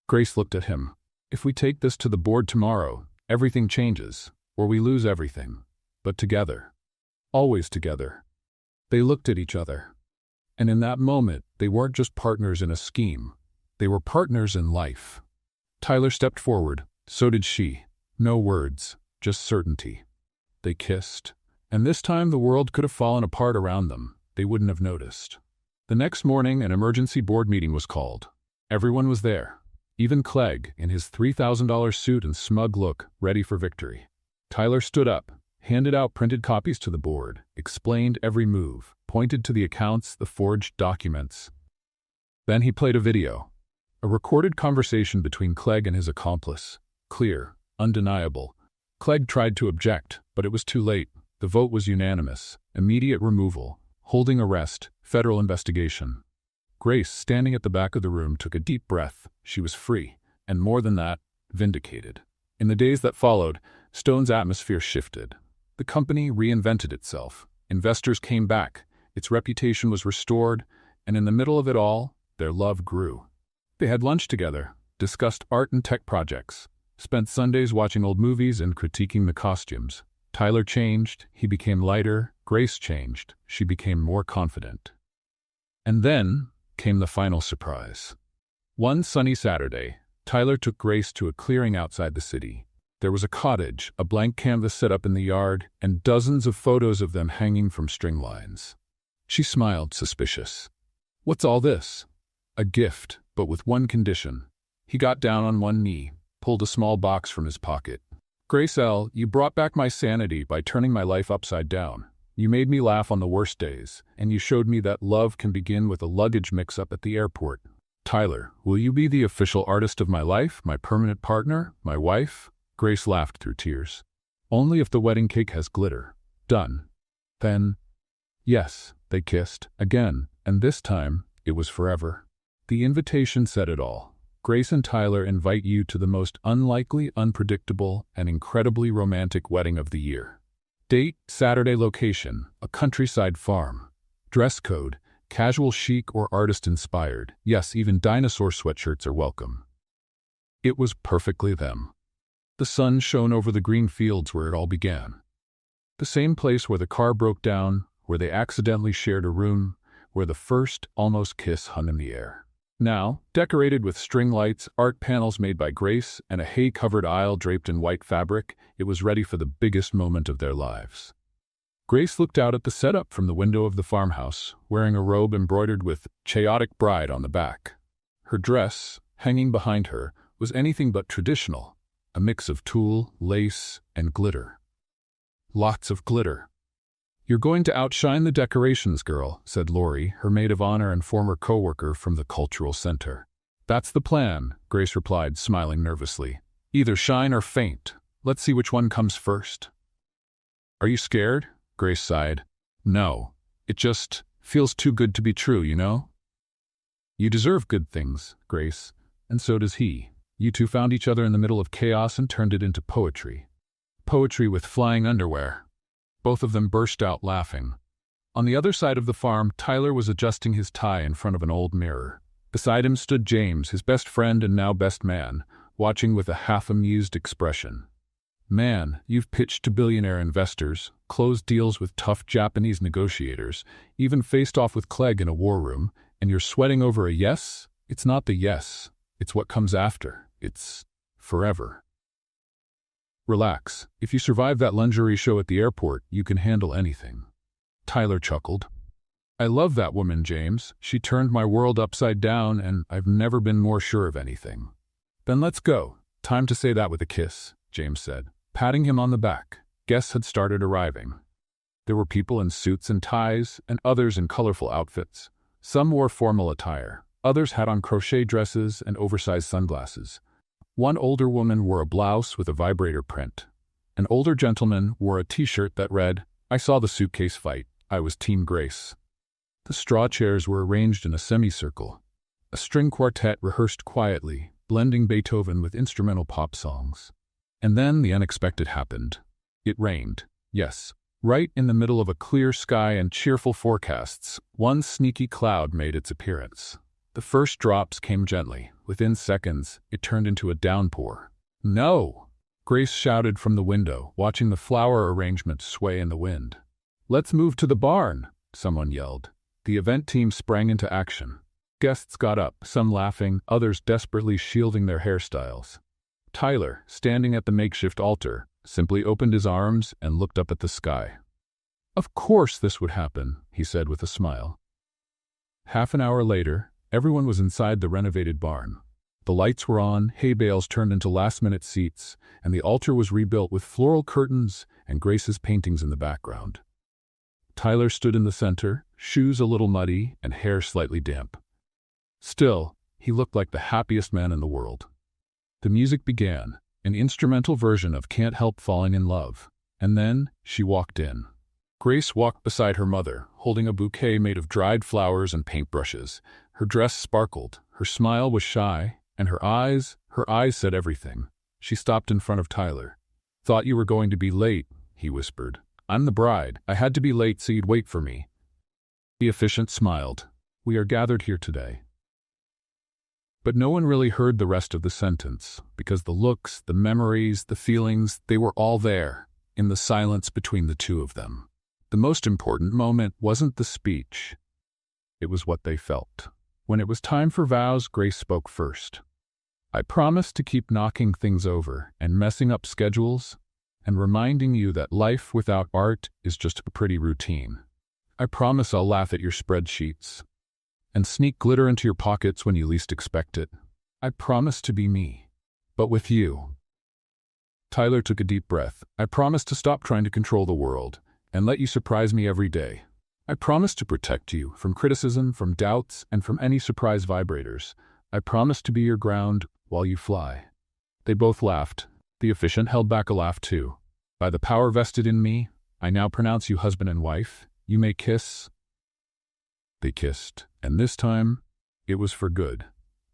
Grace looked at him. If we take this to the board tomorrow, everything changes, or we lose everything. But together. Always together. They looked at each other. And in that moment, they weren't just partners in a scheme. They were partners in life. Tyler stepped forward. So did she. No words, just certainty. They kissed. And this time the world could have fallen apart around them. They wouldn't have noticed. The next morning, an emergency board meeting was called. Everyone was there. Even Clegg, in his $3,000 suit and smug look, ready for victory. Tyler stood up, handed out printed copies to the board, explained every move, pointed to the accounts, the forged documents. Then he played a video. A recorded conversation between Clegg and his accomplice. Clear, undeniable. Clegg tried to object, but it was too late. The vote was unanimous. Immediate removal, holding arrest, federal investigation. Grace, standing at the back of the room, took a deep breath. She was free, and more than that, vindicated. In the days that followed, Stone's atmosphere shifted. The company reinvented itself. Investors came back. Its reputation was restored, and in the middle of it all, their love grew. They had lunch together, discussed art and tech projects, spent Sundays watching old movies and critiquing the costumes. Tyler changed, he became lighter. Grace changed, she became more confident. And then came the final surprise. One sunny Saturday, Tyler took Grace to a clearing outside the city. There was a cottage, a blank canvas set up in the yard, and dozens of photos of them hanging from string lines. She smiled, suspicious. "What's all this?" "A gift, but with one condition." He got down on one knee, pulled a small box from his pocket. "Grace L., you brought back my sanity by turning my life upside down. You made me laugh on the worst days, and you showed me that love can begin with a luggage mix-up at the airport. Tyler, will you be the official artist of my life, my permanent partner, my wife?" Grace laughed through tears. "Only if the wedding cake has glitter." "Done." "Then..." Yes, they kissed, again, and this time, it was forever. The invitation said it all. Grace and Tyler invite you to the most unlikely, unpredictable, and incredibly romantic wedding of the year. Date, Saturday. Location, a countryside farm. Dress code, casual chic or artist-inspired. Yes, even dinosaur sweatshirts are welcome. It was perfectly them. The sun shone over the green fields where it all began. The same place where the car broke down, where they accidentally shared a room, where the first, almost kiss hung in the air. Now, decorated with string lights, art panels made by Grace, and a hay-covered aisle draped in white fabric, it was ready for the biggest moment of their lives. Grace looked out at the setup from the window of the farmhouse, wearing a robe embroidered with "Chaotic Bride" on the back. Her dress, hanging behind her, was anything but traditional, a mix of tulle, lace, and glitter. Lots of glitter. "You're going to outshine the decorations, girl," said Lori, her maid of honor and former co-worker from the cultural center. "That's the plan," Grace replied, smiling nervously. "Either shine or faint. Let's see which one comes first." "Are you scared?" Grace sighed. "No. It just feels too good to be true, you know?" "You deserve good things, Grace, and so does he." You two found each other in the middle of chaos and turned it into poetry. Poetry with flying underwear. Both of them burst out laughing. On the other side of the farm, Tyler was adjusting his tie in front of an old mirror. Beside him stood James, his best friend and now best man, watching with a half-amused expression. "Man, you've pitched to billionaire investors, closed deals with tough Japanese negotiators, even faced off with Clegg in a war room, and you're sweating over a yes? It's not the yes. It's what comes after. It's forever. Relax. If you survive that lingerie show at the airport, you can handle anything." Tyler chuckled. "I love that woman, James. She turned my world upside down, and I've never been more sure of anything." "Then let's go. Time to say that with a kiss," James said, patting him on the back. Guests had started arriving. There were people in suits and ties, and others in colorful outfits. Some wore formal attire. Others had on crochet dresses and oversized sunglasses. One older woman wore a blouse with a vibrator print. An older gentleman wore a t-shirt that read, "I saw the suitcase fight. I was Team Grace." The straw chairs were arranged in a semicircle. A string quartet rehearsed quietly, blending Beethoven with instrumental pop songs. And then the unexpected happened. It rained. Yes, right in the middle of a clear sky and cheerful forecasts, one sneaky cloud made its appearance. The first drops came gently. Within seconds, it turned into a downpour. "No!" Grace shouted from the window, watching the flower arrangement sway in the wind. "Let's move to the barn," someone yelled. The event team sprang into action. Guests got up, some laughing, others desperately shielding their hairstyles. Tyler, standing at the makeshift altar, simply opened his arms and looked up at the sky. "Of course this would happen," he said with a smile. Half an hour later, everyone was inside the renovated barn. The lights were on, hay bales turned into last-minute seats, and the altar was rebuilt with floral curtains and Grace's paintings in the background. Tyler stood in the center, shoes a little muddy and hair slightly damp. Still, he looked like the happiest man in the world. The music began, an instrumental version of "Can't Help Falling in Love," and then she walked in. Grace walked beside her mother, holding a bouquet made of dried flowers and paintbrushes. Her dress sparkled, her smile was shy, and her eyes said everything. She stopped in front of Tyler. "Thought you were going to be late," he whispered. "I'm the bride. I had to be late so you'd wait for me." The officiant smiled. "We are gathered here today." But no one really heard the rest of the sentence, because the looks, the memories, the feelings, they were all there, in the silence between the two of them. The most important moment wasn't the speech. It was what they felt. When it was time for vows, Grace spoke first. "I promise to keep knocking things over and messing up schedules and reminding you that life without art is just a pretty routine. I promise I'll laugh at your spreadsheets and sneak glitter into your pockets when you least expect it. I promise to be me, but with you." Tyler took a deep breath. "I promise to stop trying to control the world and let you surprise me every day. I promise to protect you from criticism, from doubts, and from any surprise vibrators. I promise to be your ground while you fly." They both laughed. The officiant held back a laugh too. "By the power vested in me, I now pronounce you husband and wife. You may kiss." They kissed, and this time, it was for good.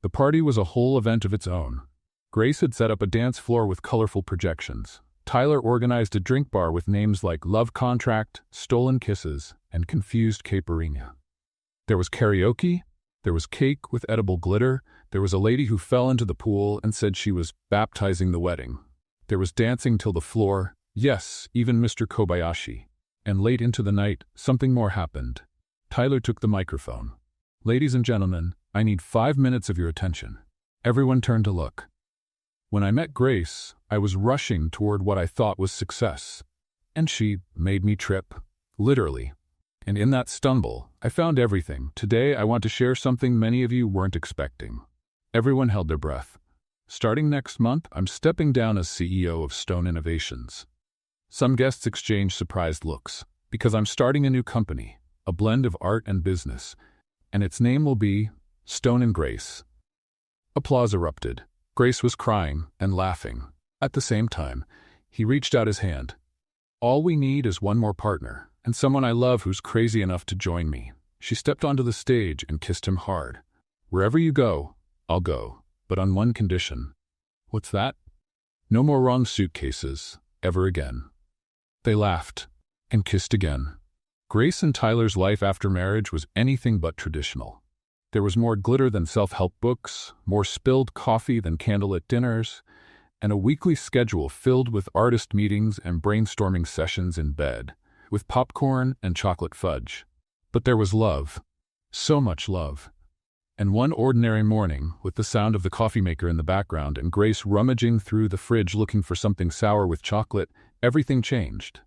The party was a whole event of its own. Grace had set up a dance floor with colorful projections. Tyler organized a drink bar with names like Love Contract, Stolen Kisses, and Confused Caipirinha. There was karaoke, there was cake with edible glitter, there was a lady who fell into the pool and said she was baptizing the wedding. There was dancing till the floor, yes, even Mr. Kobayashi. And late into the night, something more happened. Tyler took the microphone. "Ladies and gentlemen, I need 5 minutes of your attention." Everyone turned to look. When I met Grace, I was rushing toward what I thought was success. And she made me trip. Literally. And in that stumble, I found everything. Today, I want to share something many of you weren't expecting. Everyone held their breath. Starting next month, I'm stepping down as CEO of Stone Innovations. Some guests exchanged surprised looks, because I'm starting a new company, a blend of art and business, and its name will be Stone and Grace. Applause erupted. Grace was crying and laughing. At the same time, he reached out his hand. "All we need is one more partner, and someone I love who's crazy enough to join me." She stepped onto the stage and kissed him hard. "Wherever you go, I'll go, but on one condition." "What's that?" "No more wrong suitcases, ever again." They laughed and kissed again. Grace and Tyler's life after marriage was anything but traditional. There was more glitter than self-help books, more spilled coffee than candlelit dinners, and a weekly schedule filled with artist meetings and brainstorming sessions in bed, with popcorn and chocolate fudge. But there was love. So much love. And one ordinary morning, with the sound of the coffee maker in the background and Grace rummaging through the fridge looking for something sour with chocolate, everything changed.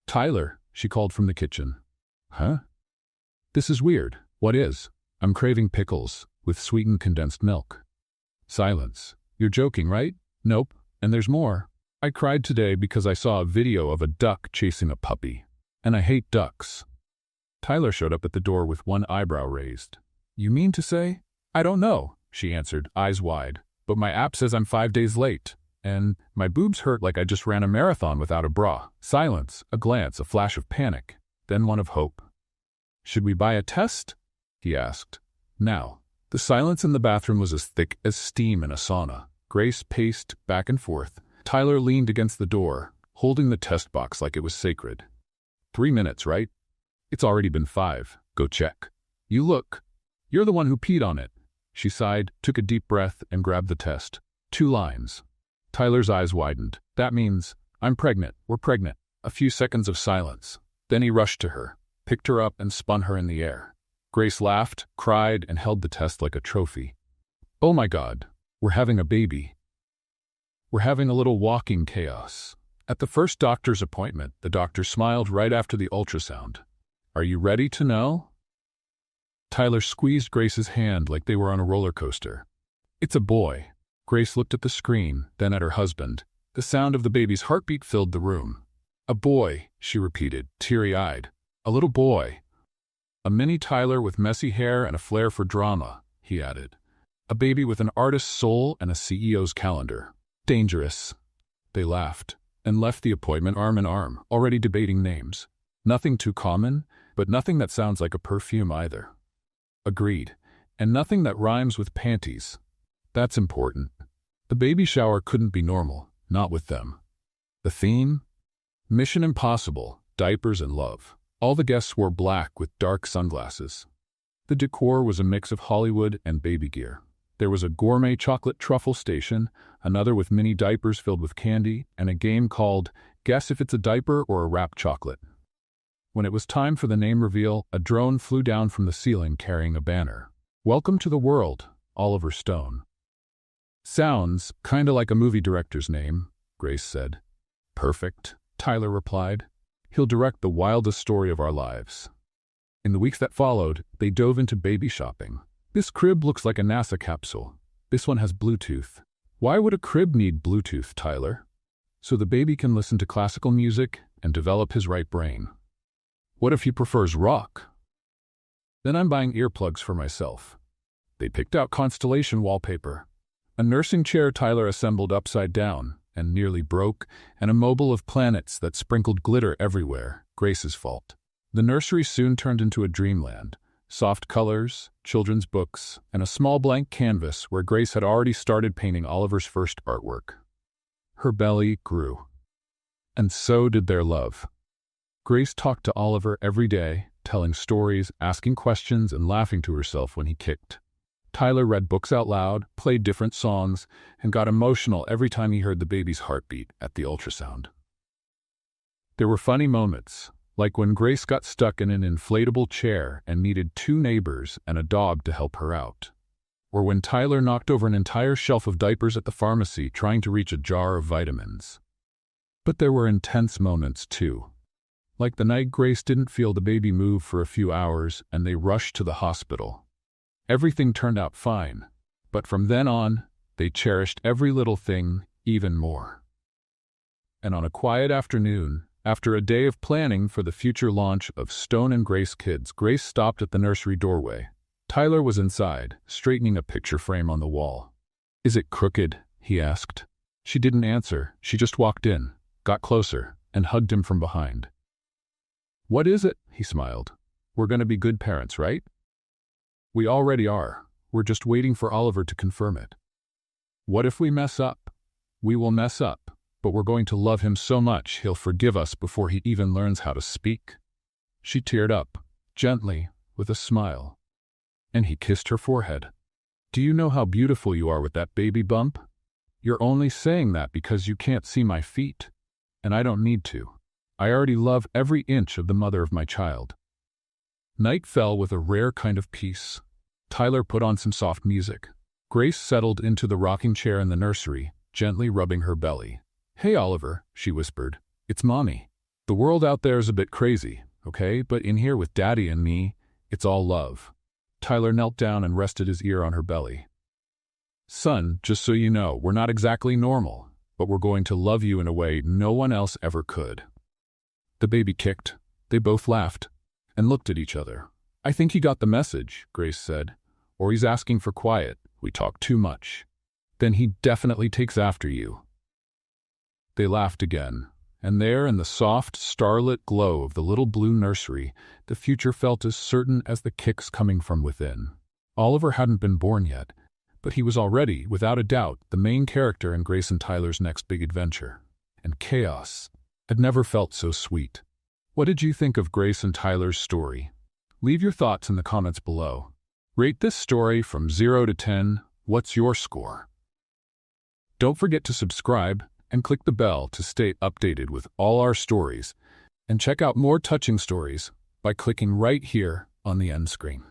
"Tyler," she called from the kitchen. "Huh? This is weird." "What is?" "I'm craving pickles, with sweetened condensed milk." Silence. "You're joking, right?" "Nope, and there's more. I cried today because I saw a video of a duck chasing a puppy. And I hate ducks." Tyler showed up at the door with one eyebrow raised. "You mean to say?" "I don't know," she answered, eyes wide, "but my app says I'm 5 days late." And my boobs hurt like I just ran a marathon without a bra. Silence, a glance, a flash of panic, then one of hope. Should we buy a test? He asked. Now, the silence in the bathroom was as thick as steam in a sauna. Grace paced back and forth. Tyler leaned against the door, holding the test box like it was sacred. 3 minutes, right? It's already been 5. Go check. You look. You're the one who peed on it. She sighed, took a deep breath, and grabbed the test. 2 lines. Tyler's eyes widened. That means, I'm pregnant. We're pregnant. A few seconds of silence. Then he rushed to her, picked her up, and spun her in the air. Grace laughed, cried, and held the test like a trophy. Oh my God, we're having a baby. We're having a little walking chaos. At the first doctor's appointment, the doctor smiled right after the ultrasound. Are you ready to know? Tyler squeezed Grace's hand like they were on a roller coaster. It's a boy. Grace looked at the screen, then at her husband. The sound of the baby's heartbeat filled the room. A boy, she repeated, teary-eyed. A little boy. A mini Tyler with messy hair and a flair for drama, he added. A baby with an artist's soul and a CEO's calendar. Dangerous. They laughed, and left the appointment arm in arm, already debating names. Nothing too common, but nothing that sounds like a perfume either. Agreed. And nothing that rhymes with panties. That's important. The baby shower couldn't be normal, not with them. The theme? Mission Impossible, diapers and love. All the guests wore black with dark sunglasses. The decor was a mix of Hollywood and baby gear. There was a gourmet chocolate truffle station, another with mini diapers filled with candy, and a game called Guess If It's a Diaper or a Wrapped Chocolate. When it was time for the name reveal, a drone flew down from the ceiling carrying a banner. Welcome to the world, Oliver Stone. Sounds kinda like a movie director's name, Grace said. Perfect, Tyler replied. He'll direct the wildest story of our lives. In the weeks that followed, they dove into baby shopping. This crib looks like a NASA capsule. This one has Bluetooth. Why would a crib need Bluetooth, Tyler? So the baby can listen to classical music and develop his right brain. What if he prefers rock? Then I'm buying earplugs for myself. They picked out constellation wallpaper. A nursing chair Tyler assembled upside down and nearly broke, and a mobile of planets that sprinkled glitter everywhere. Grace's fault. The nursery soon turned into a dreamland. Soft colors, children's books, and a small blank canvas where Grace had already started painting Oliver's first artwork. Her belly grew. And so did their love. Grace talked to Oliver every day, telling stories, asking questions, and laughing to herself when he kicked. Tyler read books out loud, played different songs, and got emotional every time he heard the baby's heartbeat at the ultrasound. There were funny moments, like when Grace got stuck in an inflatable chair and needed 2 neighbors and a dog to help her out. Or when Tyler knocked over an entire shelf of diapers at the pharmacy trying to reach a jar of vitamins. But there were intense moments too. Like the night Grace didn't feel the baby move for a few hours and they rushed to the hospital. Everything turned out fine, but from then on, they cherished every little thing even more. And on a quiet afternoon, after a day of planning for the future launch of Stone and Grace Kids, Grace stopped at the nursery doorway. Tyler was inside, straightening a picture frame on the wall. Is it crooked? He asked. She didn't answer. She just walked in, got closer, and hugged him from behind. What is it? He smiled. We're going to be good parents, right? We already are. We're just waiting for Oliver to confirm it. What if we mess up? We will mess up, but we're going to love him so much he'll forgive us before he even learns how to speak. She teared up, gently, with a smile. And he kissed her forehead. Do you know how beautiful you are with that baby bump? You're only saying that because you can't see my feet. And I don't need to. I already love every inch of the mother of my child. Night fell with a rare kind of peace. Tyler put on some soft music. Grace settled into the rocking chair in the nursery, gently rubbing her belly. Hey, Oliver, she whispered. It's Mommy. The world out there is a bit crazy, okay? But in here with Daddy and me, it's all love. Tyler knelt down and rested his ear on her belly. Son, just so you know, we're not exactly normal, but we're going to love you in a way no one else ever could. The baby kicked. They both laughed and looked at each other. I think he got the message, Grace said. Or he's asking for quiet. We talk too much. Then he definitely takes after you. They laughed again, and there in the soft, starlit glow of the little blue nursery, the future felt as certain as the kicks coming from within. Oliver hadn't been born yet, but he was already, without a doubt, the main character in Grace and Tyler's next big adventure. And chaos had never felt so sweet. What did you think of Grace and Tyler's story? Leave your thoughts in the comments below. Rate this story from 0 to 10. What's your score? Don't forget to subscribe and click the bell to stay updated with all our stories. And check out more touching stories by clicking right here on the end screen.